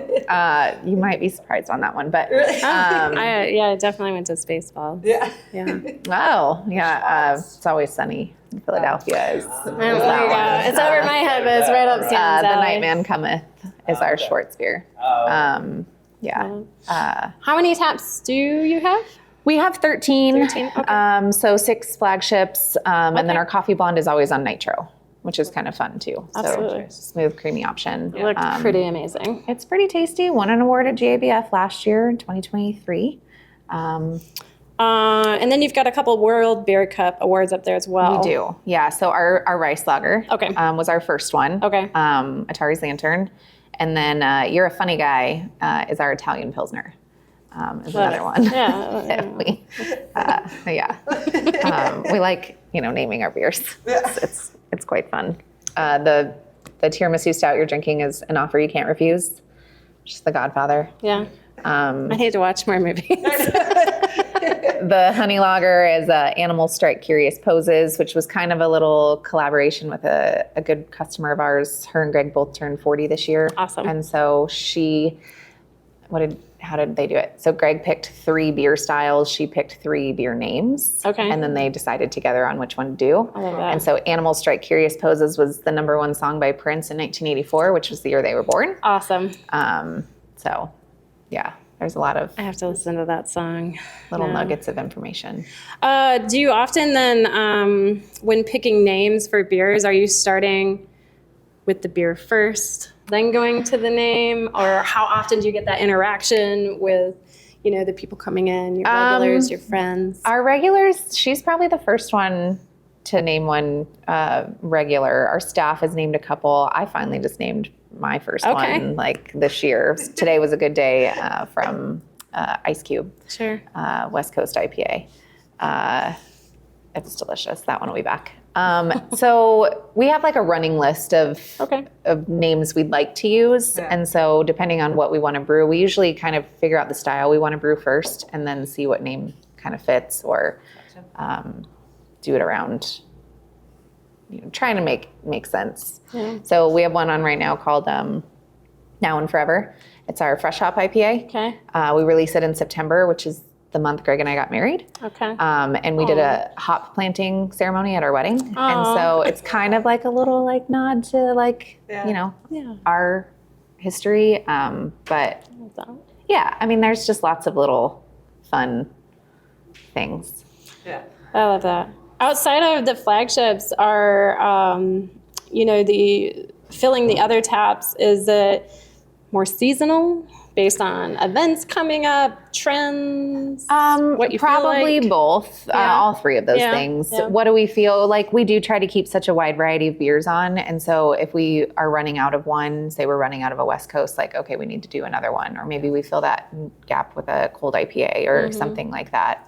you might be surprised on that one, but I definitely went to Spaceballs. Yeah. Yeah. oh yeah, it's always sunny in Philadelphia. Is There you go. It's over my head, but it's right up Sam's the alley. Nightman Cometh is our Schwartz beer. Yeah. How many taps do you have? We have 13. 13, okay. So 6 flagships, and then Okay. our coffee blonde is always on nitro, which is kind of fun too. Absolutely. So smooth, creamy option. It looked pretty amazing. It's pretty tasty. Won an award at GABF last year in 2023. And then you've got a couple World Beer Cup awards up there as well. We do, yeah. So our rice lager, Okay. was our first one. Okay. Atari's Lantern, and then You're a Funny Guy is our Italian Pilsner. Is another one. Yeah. that we, we like naming our beers. It's quite fun. The tiramisu stout you're drinking is an offer you can't refuse. Just The Godfather. Yeah. I need to watch more movies. The honey lager is Animal Strike Curious Poses, which was kind of a little collaboration with a good customer of ours. Her and Greg both turned 40 this year. Awesome. And so how did they do it? So Greg picked 3 beer styles. She picked 3 beer names. Okay. And then they decided together on which one to do. I love that. And so Animal Strike Curious Poses was the #1 song by Prince in 1984, which was the year they were born. Awesome. So yeah, there's a lot of I have to listen to that song. little Yeah. nuggets of information. Do you often then, when picking names for beers, are you starting with the beer first, then going to the name? Or how often do you get that interaction with, the people coming in, your regulars, your friends? Our regulars, she's probably the first one to name one regular. Our staff has named a couple. I finally just named my first Okay. one this year. Today was a good day from Ice Cube, Sure. West Coast IPA. It's delicious. That one will be back. So we have like a running list of Okay. names we'd like to use. Yeah. And so depending on what we want to brew, we usually kind of figure out the style we want to brew first and then see what name kind of fits or do it around, trying to make sense. Yeah. So we have one on right now called Now and Forever. It's our Fresh Hop IPA. Okay. We release it in September, which is the month Greg and I got married. Okay. And we did a hop planting ceremony at our wedding. And Aw. so it's kind of like a little like nod to like, Yeah. our history. But yeah, I mean, there's just lots of little fun things. Yeah. I love that. Outside of the flagships are, the filling the other taps, is it more seasonal based on events coming up, trends? What you feel Probably like? both, all three of those Yeah, things. yeah. What do we feel like? We do try to keep such a wide variety of beers on. And so if we are running out of one, say we're running out of a West Coast, like, okay, we need to do another one. Or maybe we fill that gap with a cold IPA or something like that.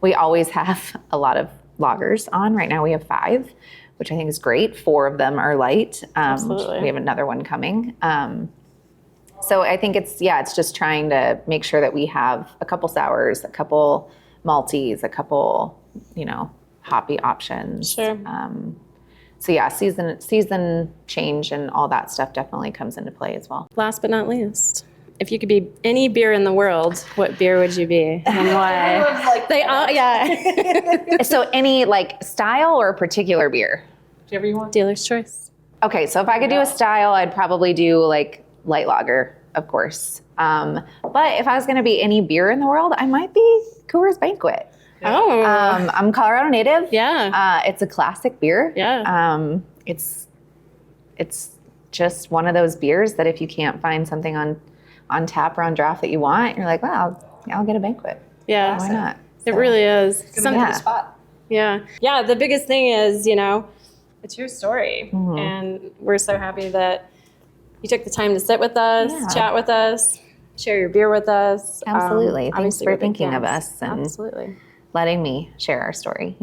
We always have a lot of lagers on. Right now we have 5, which I think is great. 4 of them are light. Absolutely. We have another one coming. So I think it's just trying to make sure that we have a couple sours, a couple malties, a couple, hoppy options. Sure. So yeah, season change and all that stuff definitely comes into play as well. Last but not least, if you could be any beer in the world, what beer would you be and why? They all, yeah. So any like style or a particular beer? Whichever you want. Dealer's choice. Okay, so if I could do a style, I'd probably do like light lager, of course. But if I was going to be any beer in the world, I might be Coors Banquet. Oh. I'm Colorado native. Yeah. It's a classic beer. Yeah. It's just one of those beers that if you can't find something on tap or on draft that you want, you're like, well, I'll get a Banquet. Yeah. Why not? It really is. Gonna hit the spot. Yeah. Yeah. The biggest thing is, it's your story. Mhm. And we're so happy that you took the time to sit with us, Yeah. chat with us, share your beer with us. Absolutely. Thanks Obviously, for we're big thinking of fans. us and Absolutely. letting me share our story,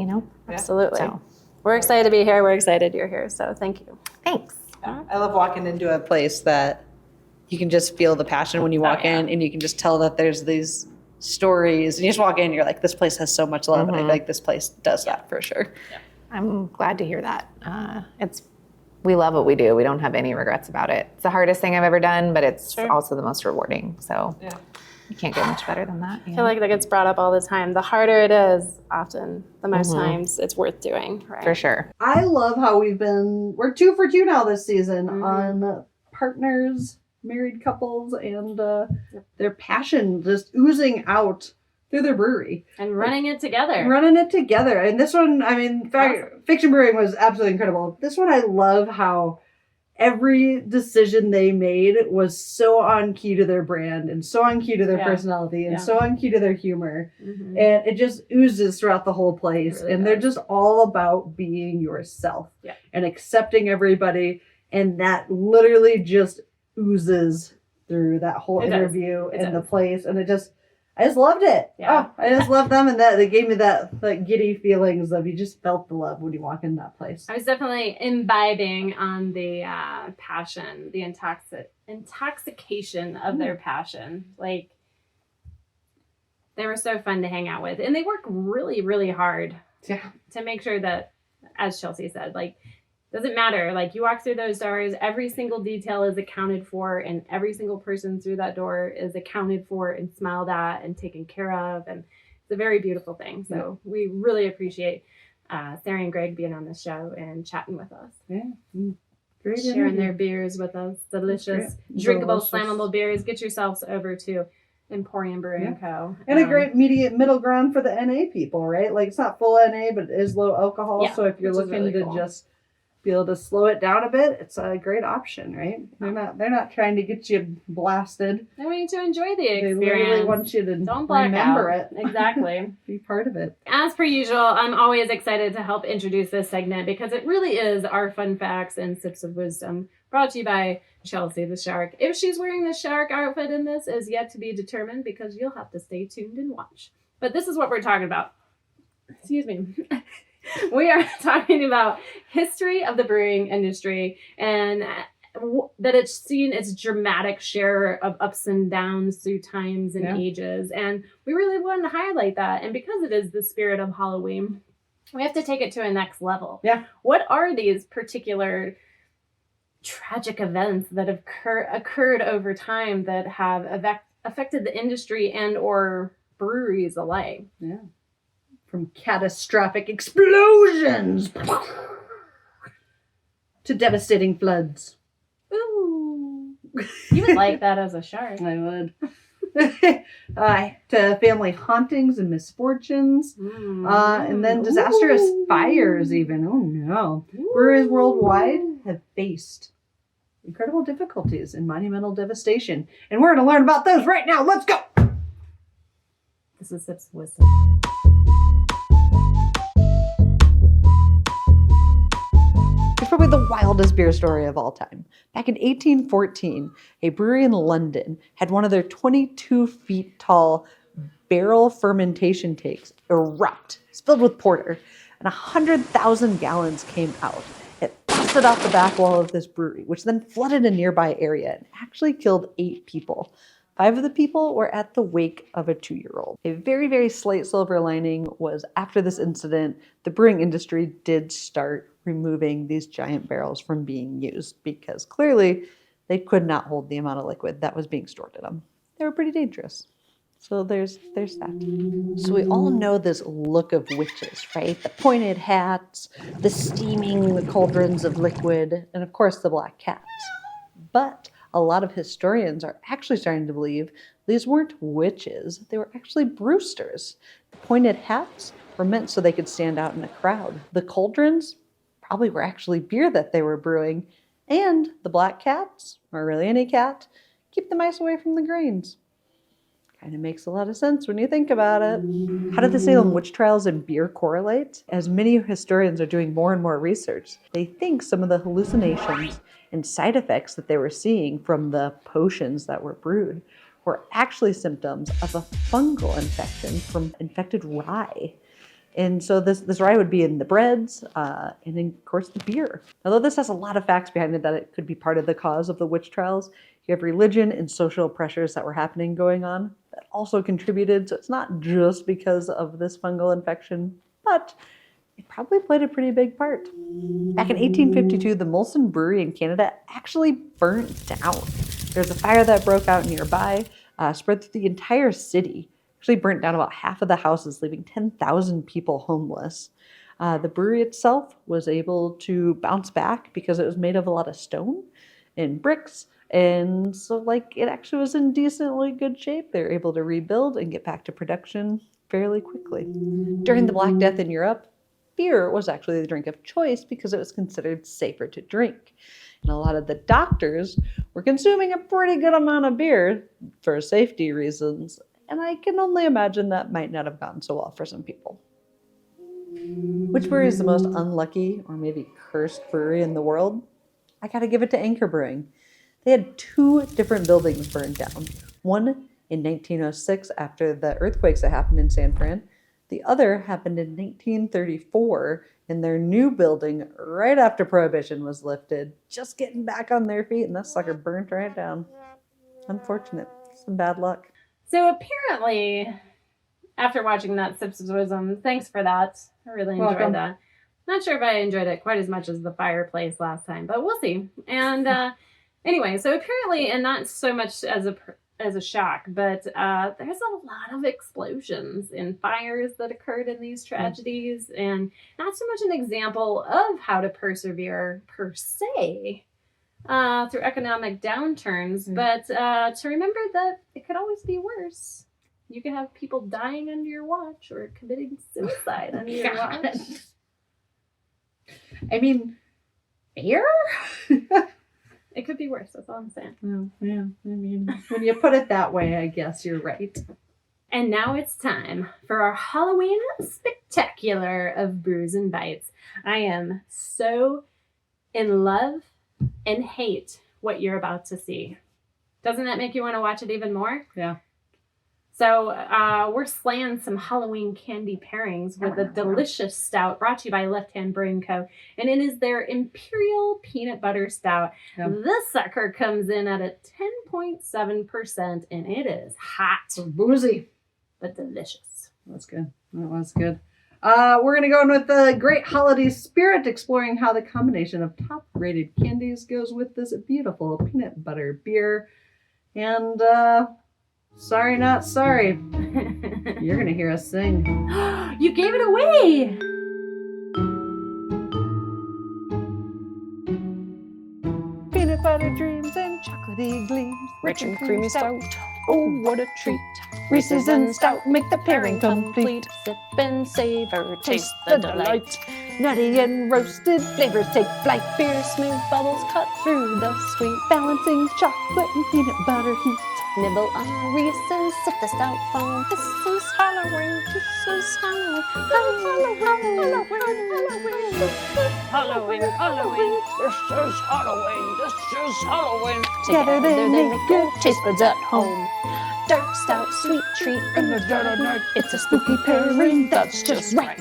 Absolutely. So We're excited to be here. We're excited you're here. So thank you. thanks. I love walking into a place that you can just feel the passion when you walk in, and you can just tell that there's these stories. And you just walk in, and you're like, this place has so much love, and I feel like this place does that for sure. I'm glad to hear that. We love what we do. We don't have any regrets about it. It's the hardest thing I've ever done, but it's also the most rewarding. So you can't get much better than that. I feel like that gets brought up all the time. The harder it is, often, the most times it's worth doing. Right? For sure. I love how we're 2 for 2 now this season on partners, married couples, and their passion just oozing out through their brewery. And running it together. And this one, I mean, Fiction Brewing was absolutely incredible. This one, I love how every decision they made was so on key to their brand and so on key to their personality and so on key to their humor. Mm-hmm. And it just oozes throughout the whole place. It really and they're just all about being yourself and accepting everybody. And that literally just oozes through that whole interview and the place. And I just loved it. Yeah. Oh, I just loved them, and that they gave me that giddy feelings of you just felt the love when you walk in that place. I was definitely imbibing on the passion, the intoxication of their passion. Like, they were so fun to hang out with, and they work really, really hard to make sure that, as Chelsea said, like, doesn't matter. Like, you walk through those doors, every single detail is accounted for, and every single person through that door is accounted for and smiled at and taken care of. And it's a very beautiful thing. So we really appreciate Sara and Greg being on the show and chatting with us. Yeah. Great Sharing interview. their beers with us. Delicious, Great. drinkable, Delicious. slammable beers. Get yourselves over to Emporium Brewing Co. And a great middle ground for the NA people, right? Like, it's not full NA, but it is low alcohol. Yeah, So if you're which is looking really to cool. just be able to slow it down a bit, it's a great option, right? They're not trying to get you blasted. They want you to enjoy the They experience. literally want you to Don't black remember out. it. Exactly. Be part of it. As per usual, I'm always excited to help introduce this segment because it really is our fun facts and sips of wisdom, brought to you by Chelsea the Shark. If she's wearing the shark outfit in this is yet to be determined because you'll have to stay tuned and watch. But this is what we're talking about. Excuse me. We are talking about history of the brewing industry and that it's seen its dramatic share of ups and downs through times and ages. And we really wanted to highlight that. And because it is the spirit of Halloween, we have to take it to a next level. Yeah. What are these particular tragic events that have occurred over time that have affected the industry and or breweries alike? Yeah. From catastrophic explosions to devastating floods. Ooh. You would like that as a shark. I would. To family hauntings and misfortunes. And then disastrous fires even. Oh no. Breweries worldwide have faced incredible difficulties and monumental devastation. And we're going to learn about those right now. Let's go. This is Sips of Wisdom. It's probably the wildest beer story of all time. Back in 1814, a brewery in London had one of their 22 feet tall barrel fermentation tanks erupt. It's filled with porter, and 100,000 gallons came out. It busted off the back wall of this brewery, which then flooded a nearby area and actually killed 8 people. 5 of the people were at the wake of a 2-year-old. A very, very slight silver lining was after this incident, the brewing industry did start removing these giant barrels from being used because clearly they could not hold the amount of liquid that was being stored in them. They were pretty dangerous. So there's that. So we all know this look of witches, right? The pointed hats, the steaming cauldrons of liquid, and of course the black cats. But a lot of historians are actually starting to believe these weren't witches. They were actually brewsters. The pointed hats were meant so they could stand out in a crowd. The cauldrons probably were actually beer that they were brewing. And the black cats, or really any cat, keep the mice away from the grains. Kind of makes a lot of sense when you think about it. How did the Salem witch trials and beer correlate? As many historians are doing more and more research, they think some of the hallucinations and side effects that they were seeing from the potions that were brewed were actually symptoms of a fungal infection from infected rye. And so this rye would be in the breads and then, of course, the beer. Although this has a lot of facts behind it that it could be part of the cause of the witch trials, you have religion and social pressures that were happening going on that also contributed. So it's not just because of this fungal infection, but it probably played a pretty big part. Back in 1852, the Molson Brewery in Canada actually burnt down. There's a fire that broke out nearby, spread through the entire city. Actually burnt down about half of the houses, leaving 10,000 people homeless. The brewery itself was able to bounce back because it was made of a lot of stone and bricks. And so it actually was in decently good shape. They were able to rebuild and get back to production fairly quickly. During the Black Death in Europe, beer was actually the drink of choice because it was considered safer to drink. And a lot of the doctors were consuming a pretty good amount of beer for safety reasons. And I can only imagine that might not have gone so well for some people. Which brewery is the most unlucky or maybe cursed brewery in the world? I gotta give it to Anchor Brewing. They had 2 different buildings burned down. One in 1906 after the earthquakes that happened in San Fran. The other happened in 1934 in their new building right after Prohibition was lifted. Just getting back on their feet and that sucker burnt right down. Unfortunate. Some bad luck. So apparently, after watching that Sips of Wisdom, thanks for that. I really enjoyed that. Not sure if I enjoyed it quite as much as the fireplace last time, but we'll see. And anyway, so apparently, and not so much as a shock, but there's a lot of explosions and fires that occurred in these tragedies, and not so much an example of how to persevere per se, through economic downturns, but to remember that it could always be worse. You could have people dying under your watch or committing suicide under your watch. I mean, beer? It could be worse, that's all I'm saying. Oh, yeah, I mean, when you put it that way, I guess you're right. And now it's time for our Halloween spectacular of Brews and Bites. I am so in love and hate what you're about to see. Doesn't that make you want to watch it even more? Yeah. So we're slaying some Halloween candy pairings with a delicious stout brought to you by Left Hand Brewing Co. And it is their Imperial Peanut Butter Stout. This sucker comes in at a 10.7%, and it is hot. So boozy. But delicious. That's good. That was good. We're going to go in with the Great Holiday Spirit, exploring how the combination of top-rated candies goes with this beautiful peanut butter beer. And, sorry, not sorry. You're going to hear us sing. You gave it away! Peanut butter dreams and chocolatey gleams. Rich and creamy stout. Oh, what a treat. Reese's and stout make the pairing complete. Sip and savor, taste the delight. Nutty and roasted flavors take flight. Beer smooth bubbles cut through the sweet. Balancing chocolate and peanut butter heat. Nibble on Reese's, sip the stout foam. This is Halloween, this is Halloween. Halloween, Halloween, Halloween. This is Halloween, this is Halloween. Together they make your taste buds at home. Dark stout, sweet treat in the dead of night. It's a spooky pairing that's just right.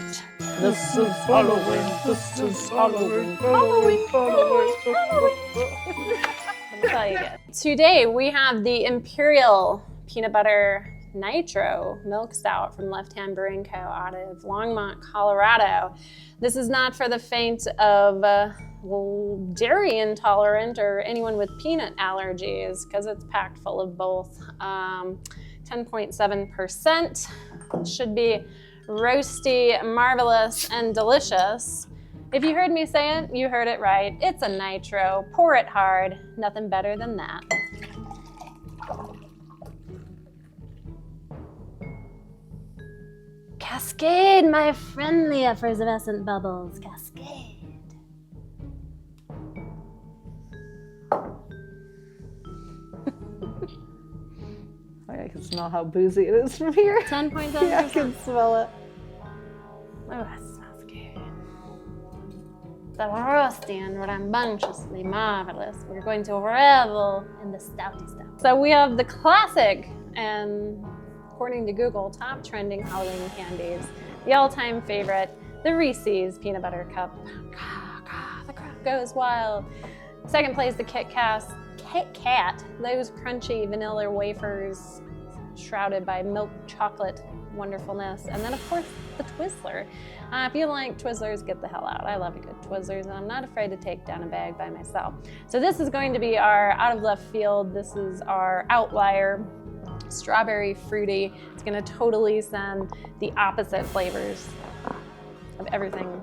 This is Halloween, this is Halloween, Halloween, Halloween, Halloween. Let me tell you again. Today we have the Imperial Peanut Butter Nitro Milk Stout from Left Hand Brewing Co. out of Longmont, Colorado. This is not for the faint of dairy intolerant or anyone with peanut allergies, because it's packed full of both. 10.7%. Should be roasty, marvelous, and delicious. If you heard me say it, you heard it right. It's a nitro. Pour it hard. Nothing better than that. Cascade, my friendly effervescent bubbles. Cascade. I can smell how boozy it is from here. 10.7%. Yeah, I can smell it. Oh, that smells good. The rusty and rambunctiously marvelous. We're going to revel in the stouty stuff. So we have the classic and, according to Google, top trending Halloween candies. The all-time favorite, the Reese's Peanut Butter Cup. The crowd goes wild. Second place, the Kit Kat. Those crunchy vanilla wafers shrouded by milk chocolate wonderfulness. And then, of course, the Twizzler. If you like Twizzlers, get the hell out. I love a good Twizzlers, and I'm not afraid to take down a bag by myself. So this is going to be our out of left field. This is our outlier, strawberry fruity. It's going to totally send the opposite flavors of everything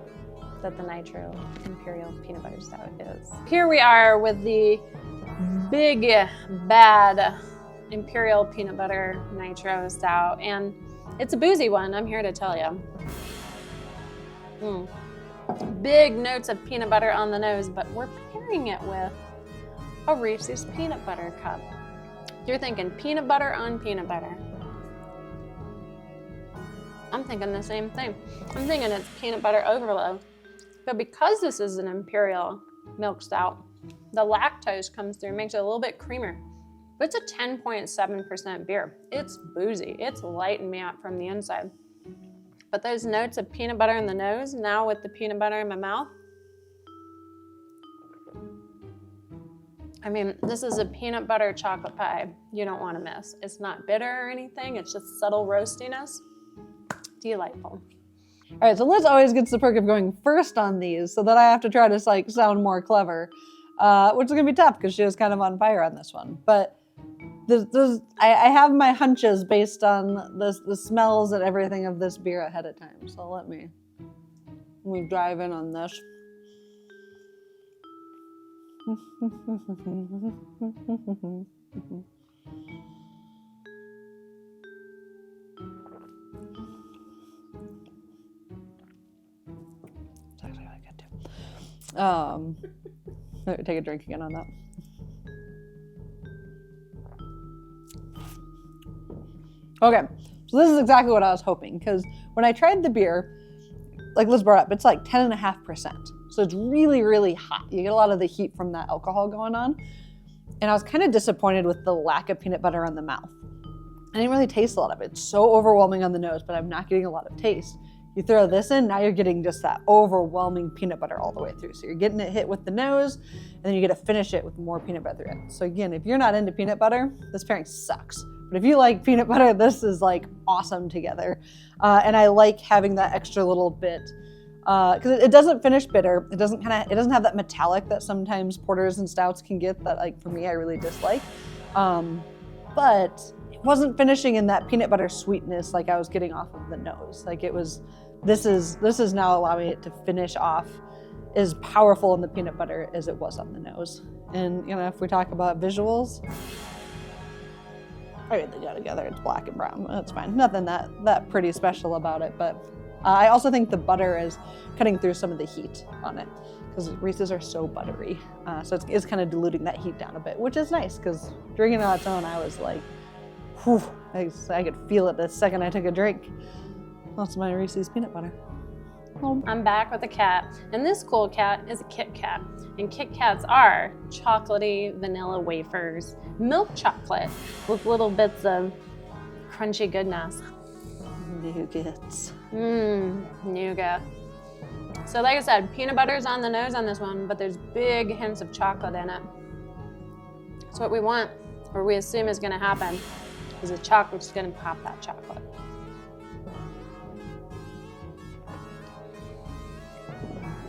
that the Nitro Imperial Peanut Butter Stout is. Here we are with the big, bad Imperial Peanut Butter Nitro Stout, and it's a boozy one, I'm here to tell you. Big notes of peanut butter on the nose, but we're pairing it with a Reese's Peanut Butter Cup. You're thinking peanut butter on peanut butter. I'm thinking the same thing. I'm thinking it's peanut butter overload. But because this is an Imperial milk stout, the lactose comes through, makes it a little bit creamier. It's a 10.7% beer. It's boozy. It's lighting me up from the inside. But those notes of peanut butter in the nose, now with the peanut butter in my mouth, I mean, this is a peanut butter chocolate pie you don't want to miss. It's not bitter or anything. It's just subtle roastiness. Delightful. All right, so Liz always gets the perk of going first on these, so that I have to try to like sound more clever, which is gonna be tough because she was kind of on fire on this one. But I have my hunches based on the smells and everything of this beer ahead of time. So let me dive in on this. It's actually really good too. Take a drink again on that. Okay, so this is exactly what I was hoping, because when I tried the beer, like Liz brought up, it's like 10.5%. So it's really, really hot. You get a lot of the heat from that alcohol going on. And I was kind of disappointed with the lack of peanut butter on the mouth. I didn't really taste a lot of it. It's so overwhelming on the nose, but I'm not getting a lot of taste. You throw this in, now you're getting just that overwhelming peanut butter all the way through. So you're getting it hit with the nose, and then you get to finish it with more peanut butter in. So again, if you're not into peanut butter, this pairing sucks. But if you like peanut butter, this is like awesome together. And I like having that extra little bit, because it doesn't finish bitter. It doesn't have that metallic that sometimes porters and stouts can get that, like, for me, I really dislike. But it wasn't finishing in that peanut butter sweetness like I was getting off of the nose. Like it was, this is now allowing it to finish off as powerful in the peanut butter as it was on the nose. And you know, if we talk about visuals, I mean, they go together. It's black and brown. That's fine. Nothing that pretty special about it. But I also think the butter is cutting through some of the heat on it, because Reese's are so buttery. So it's kind of diluting that heat down a bit, which is nice, because drinking it on its own, I was like, whew, I could feel it the second I took a drink. Lots of my Reese's peanut butter. I'm back with a cat, and this cool cat is a Kit Kat. And Kit Kats are chocolatey vanilla wafers, milk chocolate with little bits of crunchy goodness. Nougats. Nougat. So like I said, peanut butter's on the nose on this one, but there's big hints of chocolate in it. So what we want, or we assume is gonna happen, is the chocolate's gonna pop that chocolate.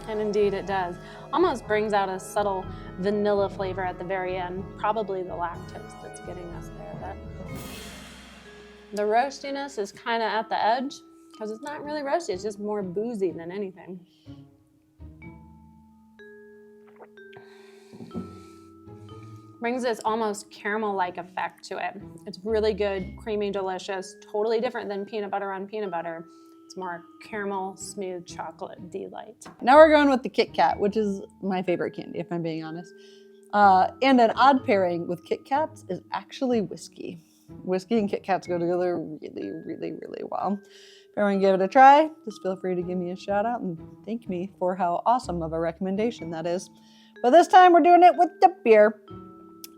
And indeed it does. Almost brings out a subtle vanilla flavor at the very end. Probably the lactose that's getting us there. But the roastiness is kind of at the edge, because it's not really roasty, it's just more boozy than anything. Brings this almost caramel-like effect to it. It's really good, creamy, delicious, totally different than peanut butter on peanut butter. It's more caramel, smooth chocolate delight. Now we're going with the Kit Kat, which is my favorite candy, if I'm being honest. And an odd pairing with Kit Kats is actually whiskey. Whiskey and Kit Kats go together really, really, really well. If everyone give it a try, just feel free to give me a shout out and thank me for how awesome of a recommendation that is. But this time we're doing it with the beer.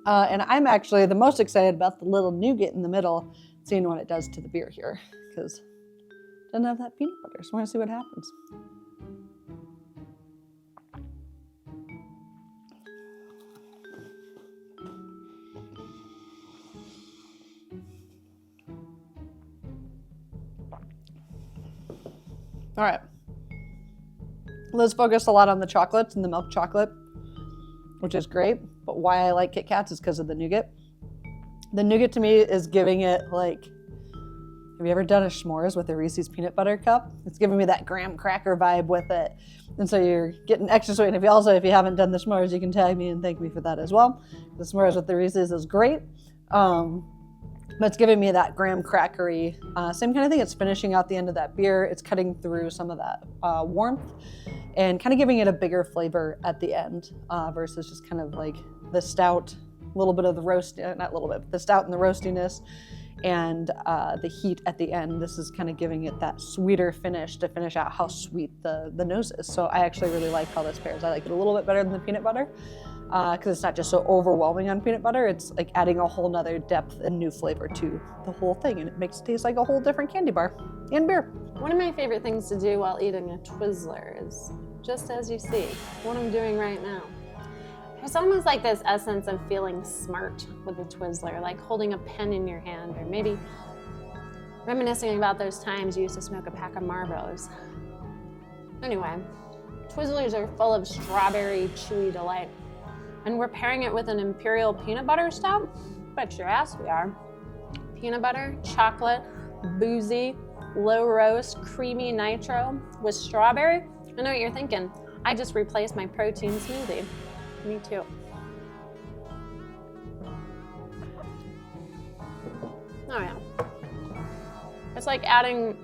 And I'm actually the most excited about the little nougat in the middle, seeing what it does to the beer here, because it doesn't have that peanut butter, so I want to see what happens. All right. Liz focused a lot on the chocolates and the milk chocolate, which is great. But why I like Kit Kats is because of the nougat. The nougat to me is giving it like, have you ever done a s'mores with a Reese's peanut butter cup? It's giving me that graham cracker vibe with it. And so you're getting extra sweet. And if you haven't done the s'mores, you can tag me and thank me for that as well. The s'mores with the Reese's is great. But it's giving me that graham crackery, same kind of thing. It's finishing out the end of that beer. It's cutting through some of that warmth and kind of giving it a bigger flavor at the end versus just kind of like the stout, a little bit of the roast, not a little bit, but the stout and the roastiness and the heat at the end. This is kind of giving it that sweeter finish to finish out how sweet the nose is. So I actually really like how this pairs. I like it a little bit better than the peanut butter. Because it's not just so overwhelming on peanut butter, it's like adding a whole nother depth and new flavor to the whole thing, and it makes it taste like a whole different candy bar and beer. One of my favorite things to do while eating a Twizzler is, just as you see, what I'm doing right now. There's almost like this essence of feeling smart with a Twizzler, like holding a pen in your hand, or maybe reminiscing about those times you used to smoke a pack of Marlboros. Anyway, Twizzlers are full of strawberry, chewy delight. And we're pairing it with an imperial peanut butter stout? Bet your ass we are. Peanut butter, chocolate, boozy, low roast, creamy nitro with strawberry. I know what you're thinking. I just replaced my protein smoothie. Me too. Oh yeah. It's like adding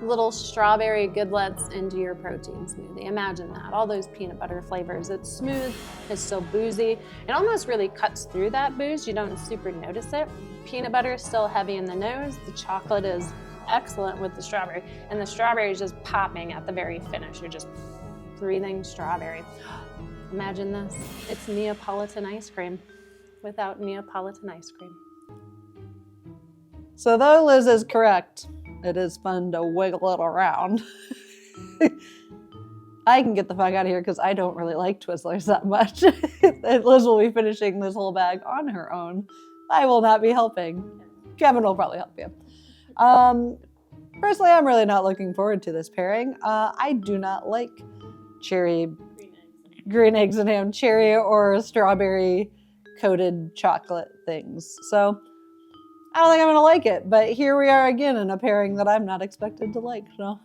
little strawberry goodlets into your protein smoothie. Imagine that, all those peanut butter flavors. It's smooth, it's still boozy. It almost really cuts through that booze. You don't super notice it. Peanut butter is still heavy in the nose. The chocolate is excellent with the strawberry. And the strawberry is just popping at the very finish. You're just breathing strawberry. Imagine this. It's Neapolitan ice cream without Neapolitan ice cream. So though Liz is correct, it is fun to wiggle it around. I can get the fuck out of here because I don't really like Twizzlers that much. And Liz will be finishing this whole bag on her own. I will not be helping. Kevin will probably help you. Personally, I'm really not looking forward to this pairing. I do not like green eggs and ham, cherry or strawberry coated chocolate things. So I don't think I'm gonna like it, but here we are again in a pairing that I'm not expected to like, so.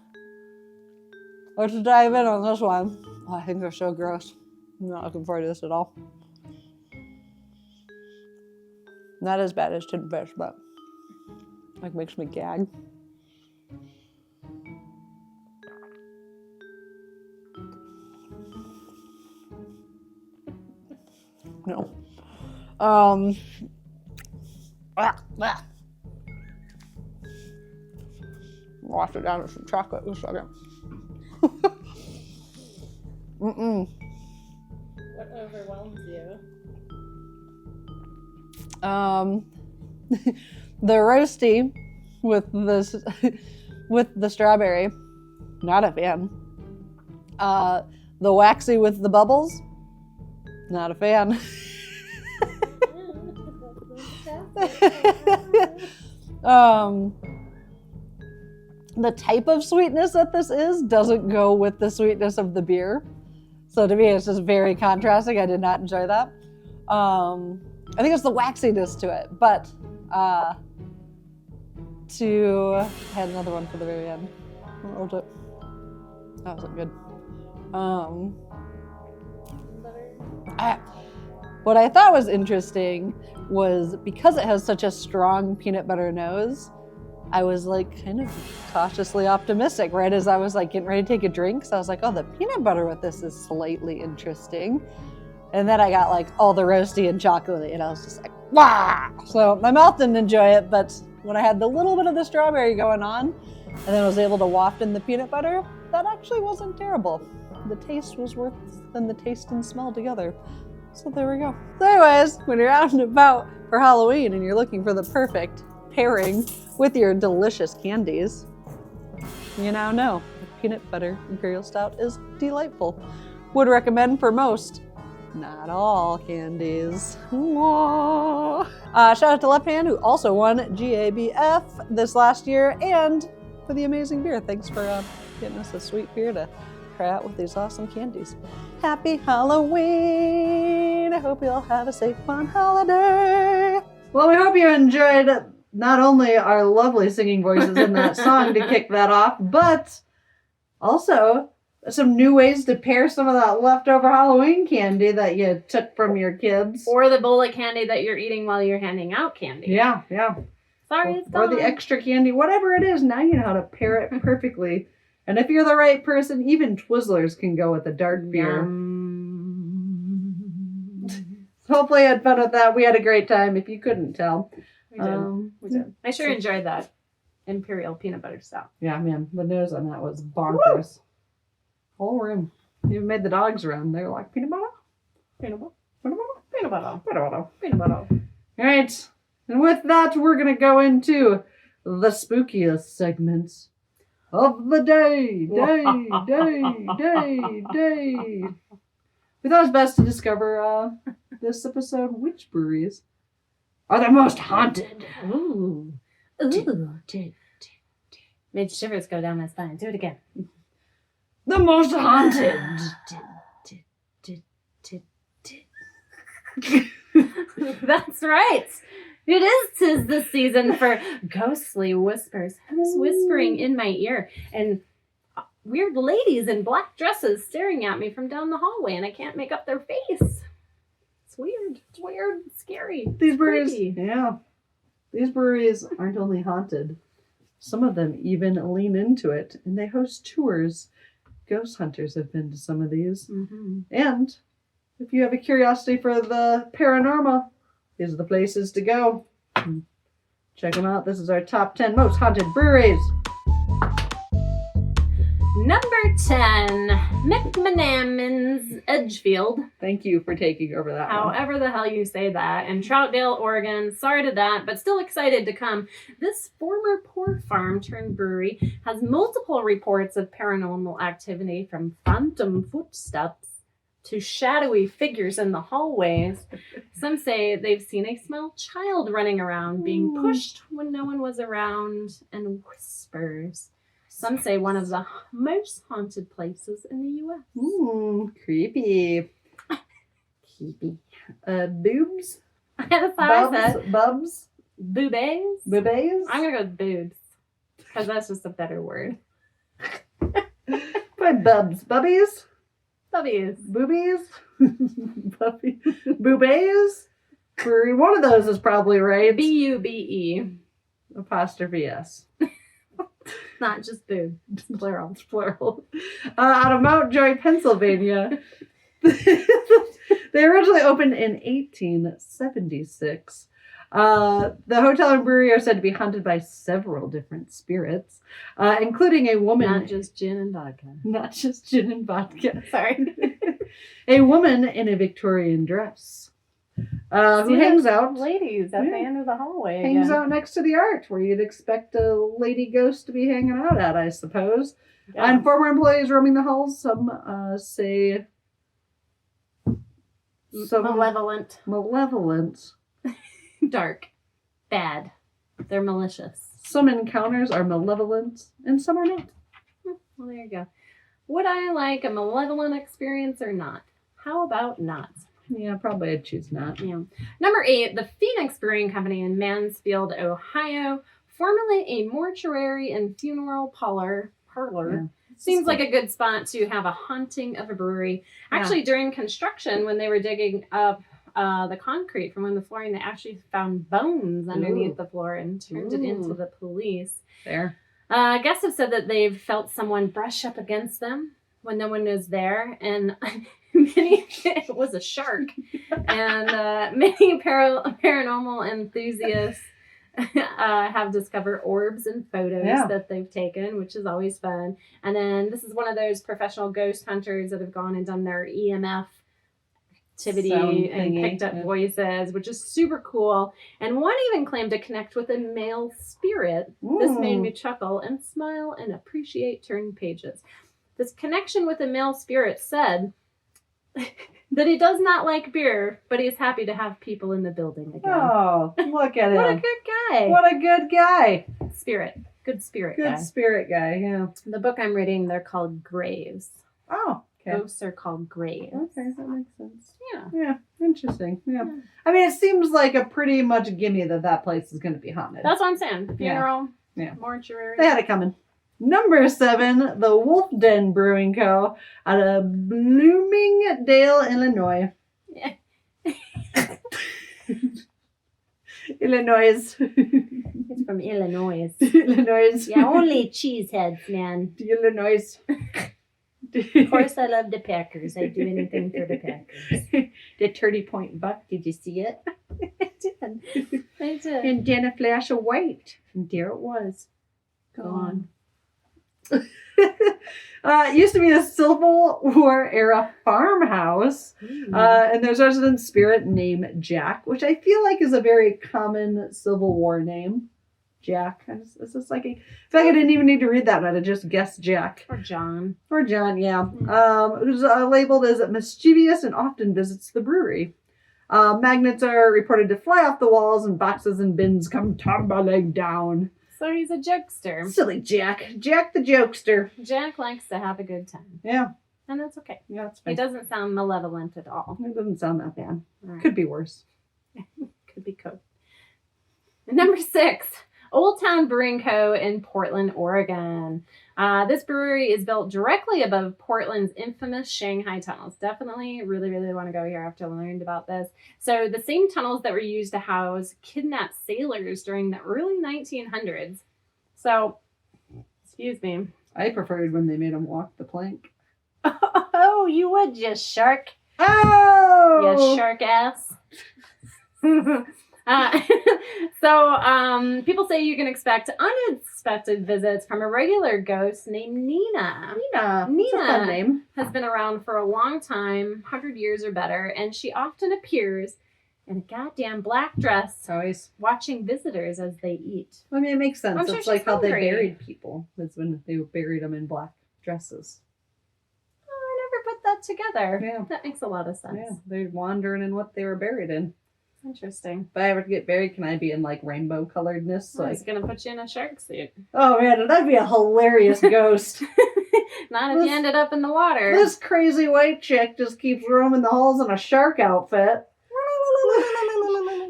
Let's dive in on this one. Oh, I think they're so gross. I'm not looking forward to this at all. Not as bad as tin fish, but like makes me gag. No. Wash it down with some chocolate in a second. What overwhelms you? The roasty with this with the strawberry, not a fan. The waxy with the bubbles, not a fan. The type of sweetness that this is doesn't go with the sweetness of the beer. So to me, it's just very contrasting. I did not enjoy that. I think it's the waxiness to it, but I had another one for the very end. What was it? That wasn't good. What I thought was interesting was because it has such a strong peanut butter nose, I was like kind of cautiously optimistic right as I was like getting ready to take a drink. So I was like, oh, the peanut butter with this is slightly interesting. And then I got like all the roasty and chocolatey and I was just like, wow. So my mouth didn't enjoy it, but when I had the little bit of the strawberry going on and then was able to waft in the peanut butter, that actually wasn't terrible. The taste was worse than the taste and smell together. So there we go. So anyways, when you're out and about for Halloween and you're looking for the perfect pairing with your delicious candies, you now know the peanut butter imperial stout is delightful. Would recommend for most, not all candies. Shout out to Left Hand, who also won GABF this last year, and for the amazing beer. Thanks for getting us a sweet beer to try out with these awesome candies. Happy Halloween! I hope you all have a safe, fun holiday. Well, we hope you enjoyed not only our lovely singing voices in that song to kick that off, but also some new ways to pair some of that leftover Halloween candy that you took from your kids. Or the bowl of candy that you're eating while you're handing out candy. Yeah. Sorry, it's Or gone. the extra candy, whatever it is, now you know how to pair it perfectly. And if you're the right person, even Twizzlers can go with a dark beer. Hopefully you had fun with that. We had a great time, if you couldn't tell. We did. I sure enjoyed that Imperial peanut butter stout. Yeah, man, the nose on that was bonkers. Whole room. Even made the dogs run. They were like, peanut butter? Peanut butter? Peanut butter? Peanut butter? Peanut butter? Peanut butter. All right. And with that, we're going to go into the spookiest segment of the day. We thought it was best to discover this episode which breweries are the most haunted. Ooh. Made shivers go down my spine. Do it again. The most haunted. That's right. It is 'tis the season for ghostly whispers. Who's whispering in my ear? And weird ladies in black dresses staring at me from down the hallway, and I can't make up their face. It's weird. It's weird. It's scary. These breweries, creepy. yeah. These breweries aren't only haunted. Some of them even lean into it, and they host tours. Ghost hunters have been to some of these. Mm-hmm. And if you have a curiosity for the paranormal, these are the places to go. Check them out. This is our top 10 most haunted breweries. Number 10, McManaman's Edgefield. Thank you for taking over that one. However the hell you say that. In Troutdale, Oregon. Sorry to that, but still excited to come. This former pork farm turned brewery has multiple reports of paranormal activity, from phantom footsteps to shadowy figures in the hallways. Some say they've seen a small child running around being pushed when no one was around, and whispers. Some say one of the most haunted places in the U.S. Creepy. Creepy. Boobs? That's how I said. Bubs? Boobies? Boobies? I'm going to go with boobs, because that's just a better word. Probably bubs. Bubbies? Bubbies. Boobies? Boobies? Brewery. One of those is probably right. B-U-B-E. Apostrophe S. Not just boob. It's plural. It's plural. Out of Mount Joy, Pennsylvania. They originally opened in 1876. The hotel and brewery are said to be haunted by several different spirits, including a woman. Not just gin and vodka. Not just gin and vodka. Sorry. A woman in a Victorian dress. Who hangs out. Ladies at the end of the hallway. Hangs out next to the art, where you'd expect a lady ghost to be hanging out at, I suppose. Yeah. And former employees roaming the halls. Some say. Malevolent. Malevolent. Dark. Bad. They're malicious. Some encounters are malevolent, and some are not. Well, there you go. Would I like a malevolent experience or not? How about not? Yeah, probably I'd choose not. Yeah. Number 8, the Phoenix Brewing Company in Mansfield, Ohio, formerly a mortuary and funeral parlor. Yeah. Seems like a good spot to have a haunting of a brewery. Actually, during construction, when they were digging up the concrete from when the flooring, they actually found bones underneath the floor and turned it into the police. There. Guests have said that they've felt someone brush up against them when no one is there, and it was a shark. And many paranormal enthusiasts have discovered orbs and photos that they've taken, which is always fun. And then this is one of those professional ghost hunters that have gone and done their EMF activity and picked up voices, which is super cool. And one even claimed to connect with a male spirit. This made me chuckle and smile and appreciate turning pages. This connection with a male spirit said that he does not like beer, but he's happy to have people in the building again. Oh, look at him. What a good guy. What a good guy. Spirit. Good spirit guy. Good spirit guy, yeah. The book I'm reading, they're called Graves. Oh, okay. Ghosts are called graves. Okay, that makes sense. Yeah. Yeah, interesting. Yeah. I mean, it seems like a pretty much gimme that place is going to be haunted. That's what I'm saying. Funeral, Yeah. mortuary. They had it coming. Number 7, the Wolf Den Brewing Co. out of Bloomingdale, Illinois. Illinois. It's from Illinois. Illinois. Yeah, only cheeseheads, man. Illinois. Of course, I love the Packers. I'd do anything for the Packers. The 30-point buck. Did you see it? I did. I did. And then a flash of white. And there it was. Gone. It used to be a Civil War era farmhouse, and there's a resident spirit named Jack, which I feel like is a very common Civil War name. Jack. It's just like I feel like I didn't even need to read that one. I just guessed Jack. Or John. Or John, yeah. Who's labeled as mischievous and often visits the brewery. Magnets are reported to fly off the walls, and boxes and bins come tumbling down. So he's a jokester. Silly Jack. Jack the jokester. Jack likes to have a good time. Yeah. And that's okay. Yeah, it's He fine. doesn't sound malevolent at all. It doesn't sound that bad. All right. Could be worse. Could be cool. Number 6, Old Town Brewing Co. in Portland, Oregon. This brewery is built directly above Portland's infamous Shanghai tunnels. Definitely really, really want to go here after I learned about this. So the same tunnels that were used to house kidnapped sailors during the early 1900s. So, excuse me. I preferred when they made them walk the plank. Oh, you would, you shark. Oh! You shark ass. People say you can expect unexpected visits from a regular ghost named Nina. Nina. That's a fun name. Has been around for a long time, 100 years or better, and she often appears in a goddamn black dress, Always. watching visitors as they eat. I mean, it makes sense. I'm sure It's she's like how they hungry. buried people. That's when they buried them in black dresses. Oh, I never put that together. Yeah. That makes a lot of sense. Yeah, they're wandering in what they were buried in. Interesting. If I ever get buried, can I be in like rainbow coloredness? I was Like, gonna put you in a shark suit. oh man, that'd be a hilarious ghost. Not if This- you ended up in the water. This crazy white chick just keeps roaming the halls in a shark outfit.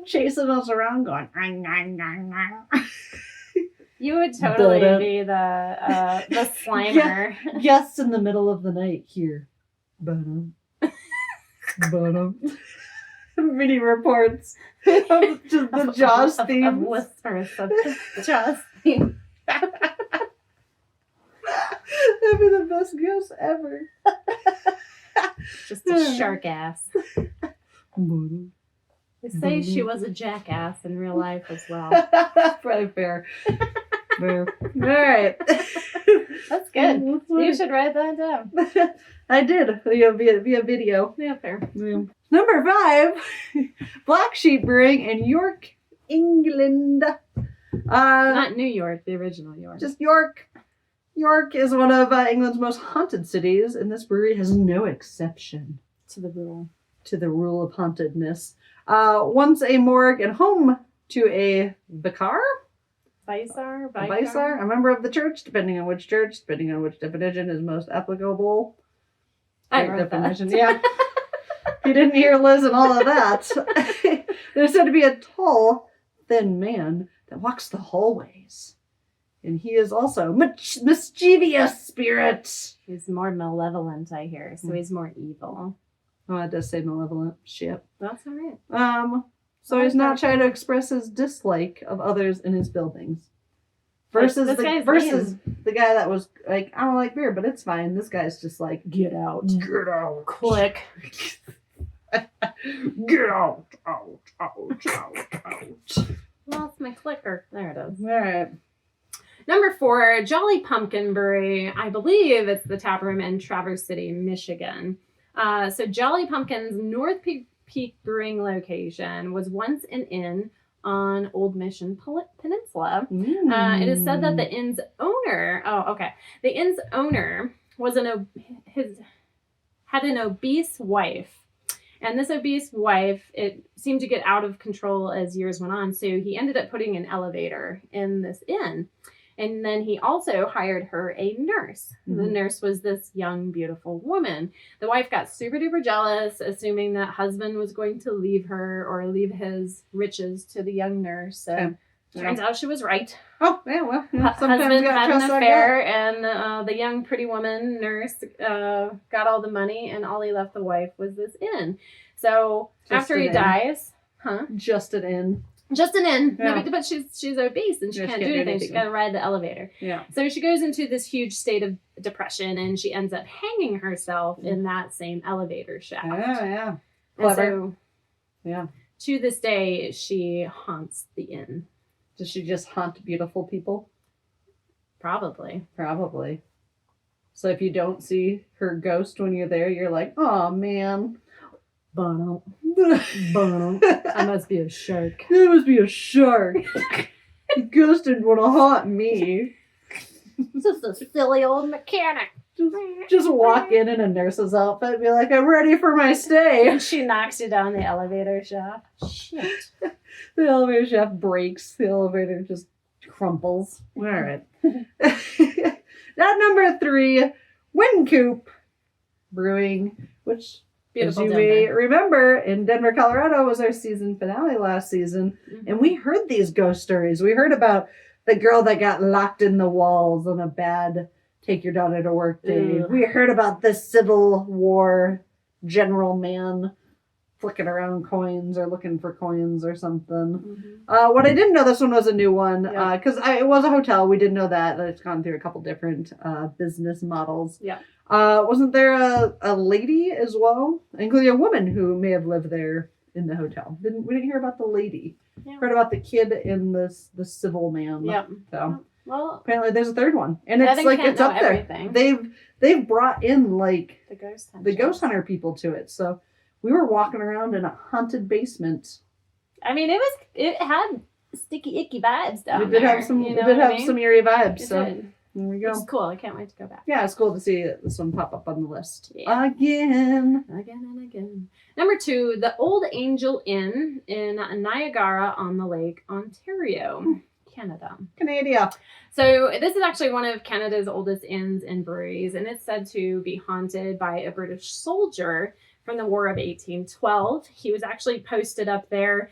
Chasing us around going, You would totally Da-da. be the Slimer. Guests in the middle of the night here. Ba-dum. Ba-dum. Mini reports of just the Jaws Of theme. whispers of Jaws theme. That'd be the best ghost ever. Just a shark ass. Ba-dum. They say she was a jackass in real life as well. Probably fair. Fair. All right. That's good. You should write that down. I did. Via video. Yeah, fair. Yeah. Number 5, Black Sheep Brewing in York, England. Not New York, the original York. Just York. York is one of England's most haunted cities, and this brewery has no exception to the rule. to the rule of hauntedness. Once a morgue and home to a vicar, Visar? a vicar, a member of the church, depending on which definition is most applicable. I Great wrote definition, that. yeah. You didn't hear Liz and all of that. There's said to be a tall, thin man that walks the hallways. And he is also mischievous spirit. He's more malevolent, I hear. So he's more evil. Oh, it does say malevolent. Shit. That's all right. So he's not trying to express his dislike of others in his buildings. Versus This guy's the guy that was like, I don't like beer, but it's fine. This guy's just like, get out. Get out. Click. Get out. Out. Lost my clicker. There it is. All right. Number 4, Jolly Pumpkin Brewery. I believe it's the tap room in Traverse City, Michigan. So Jolly Pumpkin's North Peak Brewing location was once an inn on Old Mission Peninsula. It is said that the inn's owner, the inn's owner was had an obese wife. And this obese wife, it seemed to get out of control as years went on. So he ended up putting an elevator in this inn. And then he also hired her a nurse. Mm-hmm. The nurse was this young, beautiful woman. The wife got super duper jealous, assuming that husband was going to leave her or leave his riches to the young nurse. So turns out she was right. Oh, yeah, well, Husband sometimes you gotta had an trust our affair, and the young, pretty woman nurse got all the money, and all he left the wife was this inn. So Just after an he inn. dies, gut. Just an inn. just an inn. Yeah. No, but she's obese and she Yeah, can't do anything. She's got to ride the elevator. Yeah. So she goes into this huge state of depression, and she ends up hanging herself in that same elevator shaft. Yeah. And Clever. so, Yeah. to this day, she haunts the inn. Does she just haunt beautiful people? Probably. Probably. So if you don't see her ghost when you're there, you're like, oh man. Bono. Bono. I must be a shark. That must be a shark. The ghost didn't want to haunt me. Just a silly old mechanic. Just walk in a nurse's outfit and be like, I'm ready for my stay. And she knocks you down the elevator shaft. Shit. The elevator shaft breaks. The elevator just crumples. All right. At number 3, Wynkoop Brewing, which, Beautiful as you Denver. may remember, in Denver, Colorado was our season finale last season. Mhm. And we heard these ghost stories. We heard about the girl that got locked in the walls on a bad take your daughter to work day. Ugh. We heard about this Civil War general man flicking around coins or looking for coins or something. Mhm. What I didn't know, this one was a new one, Yeah. because it was a hotel. We didn't know that. It's gone through a couple different business models. Yeah. Wasn't there a lady as well, including a woman who may have lived there in the hotel? We didn't hear about the lady. Yeah. Heard about the kid and the civil man. Yep. So Well, apparently there's a third one, and Evan it's like can't it's know up there. everything. They've brought in like the ghost hunter. the ghost hunter people to it. So we were walking around in a haunted basement. I mean, it had sticky icky vibes down We did there. have some. You We know did what I have mean? some eerie vibes. It So did. there we Which go. is cool. I can't wait to go back. Yeah, it's cool to see this one pop up on the list Yeah. again. Again and again. Number 2, the Old Angel Inn in Niagara-on-the-Lake, Ontario, Canada. Canada. So this is actually one of Canada's oldest inns and breweries, and it's said to be haunted by a British soldier from the War of 1812. He was actually posted up there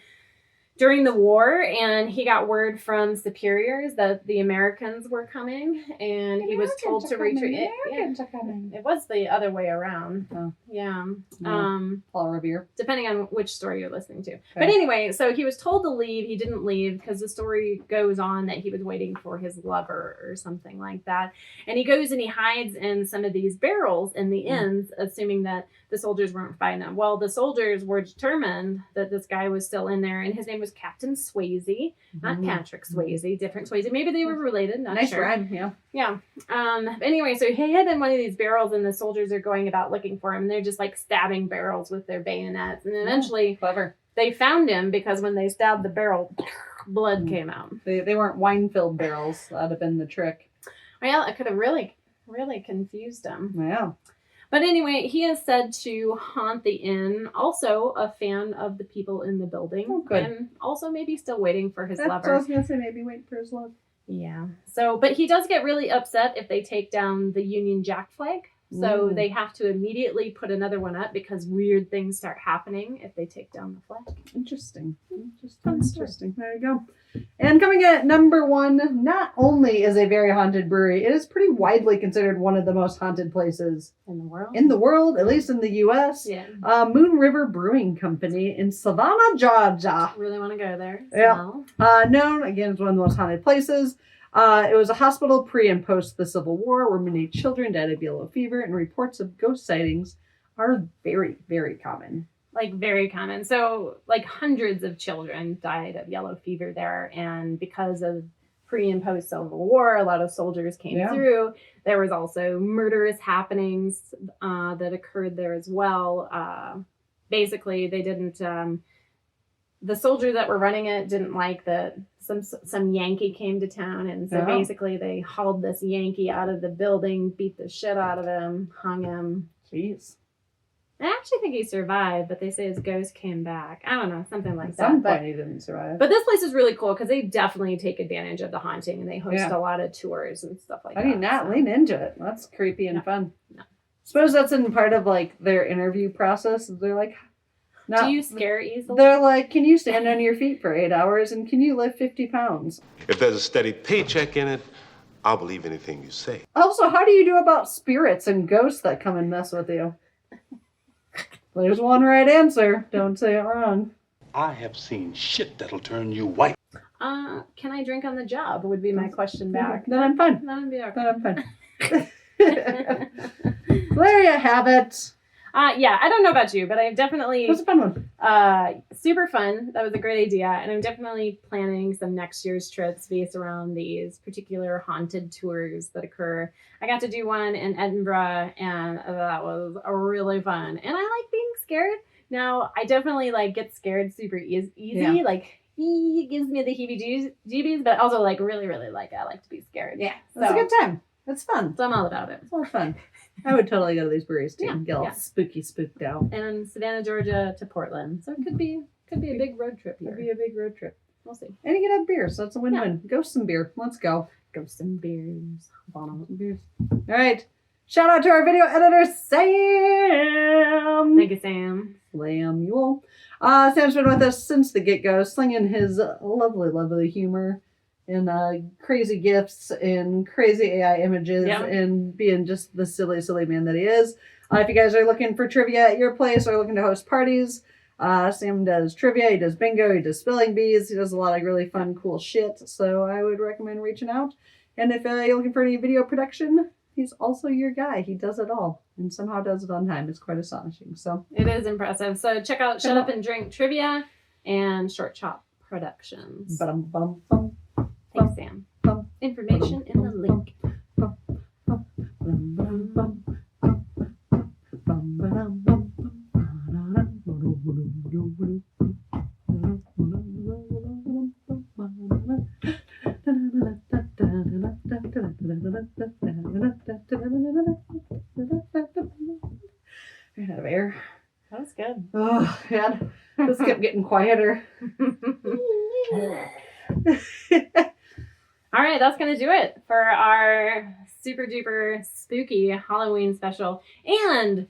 during the war, and he got word from superiors that the Americans were coming, and he was told to retreat. Americans are coming. It was the other way around. Oh. Yeah. Paul Revere. Depending on which story you're listening to. But anyway, so he was told to leave. He didn't leave because the story goes on that he was waiting for his lover or something like that. And he goes and he hides in some of these barrels in the inns, assuming that the soldiers weren't finding him. Well, the soldiers were determined that this guy was still in there, and his name was Captain Swayze, not Patrick Swayze, different Swayze. Maybe they were related, not Nice sure. rhyme, yeah. Yeah. Anyway, so he hid in one of these barrels, and the soldiers are going about looking for him. And they're just like stabbing barrels with their bayonets. And eventually Clever. they found him because when they stabbed the barrel, blood came out. They weren't wine-filled barrels. That'd have been the trick. Well, it could have really confused him. Yeah. But anyway, he is said to haunt the inn. Also a fan of the people in the building. Oh, good. And also maybe still waiting for his That's lover. what I was going to say. Maybe wait for his love. Yeah. So, but he does get really upset if they take down the Union Jack flag. So Mm. they have to immediately put another one up because weird things start happening if they take down the flag. Interesting. Fun story. Interesting. There you go. And coming in at number 1, not only is a very haunted brewery, it is pretty widely considered one of the most haunted places In the world? in the world, at least in the U.S. Yeah. Moon River Brewing Company in Savannah, Georgia. Really want to go there. as Yeah. well. Known, again, as one of the most haunted places. It was a hospital pre and post the Civil War where many children died of yellow fever, and reports of ghost sightings are very, very common. Like very common. So like hundreds of children died of yellow fever there. And because of pre and post Civil War, a lot of soldiers came through. There was also murderous happenings that occurred there as well. Basically, they didn't... the soldiers that were running it didn't like that some Yankee came to town, and so basically they hauled this Yankee out of the building, beat the shit out of him, hung him. Jeez. I actually think he survived, but they say his ghost came back. I don't know, something like At that. some But, point he didn't survive. but this place is really cool because they definitely take advantage of the haunting, and they host Yeah. a lot of tours and stuff like How that. do you not so. lean into it? That's creepy and No. fun. No. Suppose that's in part of like their interview process. They're like, Do you scare easily? They're like, can you stand on your feet for 8 hours and can you lift 50 pounds? If there's a steady paycheck in it, I'll believe anything you say. Also, how do you do about spirits and ghosts that come and mess with you? There's one right answer. Don't say it wrong. I have seen shit that'll turn you white. Can I drink on the job? Would be my question back. Then I'm fine. That would be okay. Then I'm fine. There you have it. Yeah, I don't know about you, but I've definitely It was a fun one. super fun. That was a great idea, and I'm definitely planning some next year's trips based around these particular haunted tours that occur. I got to do one in Edinburgh, and that was really fun. And I like being scared. Now, I definitely like get scared super easy. Yeah. Like it gives me the heebie-jeebies, but also like really, really like I like to be scared. Yeah, it's a good time. It's fun. So I'm all about it. It's a lot of fun. I would totally go to these breweries too and get all Yeah. spooky spooked out. And Savannah, Georgia to Portland, so it could be a big road trip here. It'd be a big road trip. We'll see. And you get have beer, so it's a win-win. Go some beer. Let's go. Go some beers. Some beers. All right. Shout out to our video editor, Sam. Thank you, Sam. Samuel. Sam's been with us since the get-go, slinging his lovely, lovely humor and crazy gifts and crazy AI images and being just the silly, silly man that he is. If you guys are looking for trivia at your place or looking to host parties, Sam does trivia, he does bingo, he does spelling bees, he does a lot of really fun, cool shit. So I would recommend reaching out. And if you're looking for any video production, he's also your guy. He does it all and somehow does it on time. It's quite astonishing. So It is impressive. So check out Shut Up and Drink Trivia and Short Chop Productions. Ba-dum-bum-bum. Thanks, Sam. Information in the link. Ran out of air. That was good. Oh, man. This kept getting quieter. All right, that's going to do it for our super duper spooky Halloween special and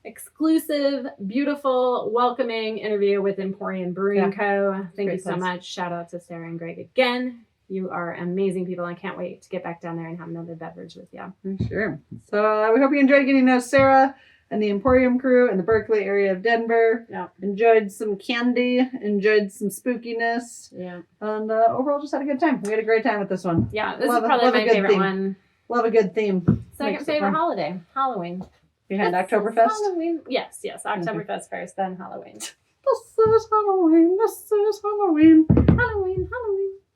exclusive, beautiful, welcoming interview with Emporium Brewing Co. Thank you so much. Shout out to Sara and Greg again. You are amazing people. I can't wait to get back down there and have another beverage with you. Sure. So we hope you enjoyed getting to know Sara and the Emporium crew in the Berkeley area of Denver. Yeah. Enjoyed some candy, enjoyed some spookiness, Yeah. and overall just had a good time. We had a great time with this one. Yeah, this Love is a probably my good favorite theme. one. Love a good theme. Second Makes it favorite fun. holiday, Halloween. Behind This is Oktoberfest? Halloween. Yes. Oktoberfest first, then Halloween. This is Halloween. This is Halloween. Halloween.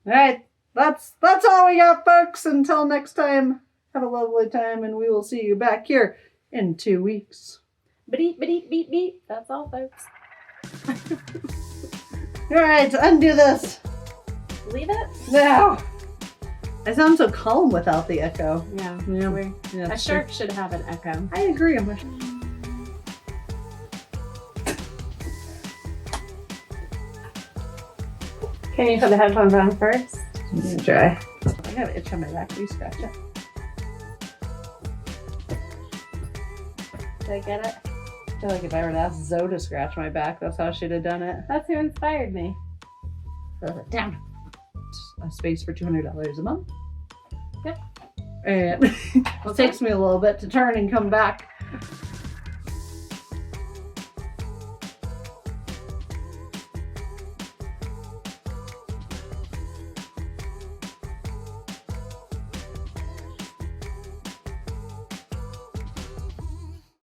All right. That's all we got, folks. Until next time, have a lovely time, and we will see you back here in 2 weeks. Beep, beep, beep, beep. That's all, folks. All right, undo this. Leave it? Now. I sound so calm without the echo. Yeah. Yeah. Weird. Yeah, A shark should have an echo. I agree. I'm a Can you put the headphones on first? I'm gonna try. I got an itch on my back. Will you scratch it? Did I get it? I feel like if I were to ask Zoe to scratch my back, that's how she'd have done it. That's who inspired me. Down. A space for $200 a month. Yep. And it takes me a little bit to turn and come back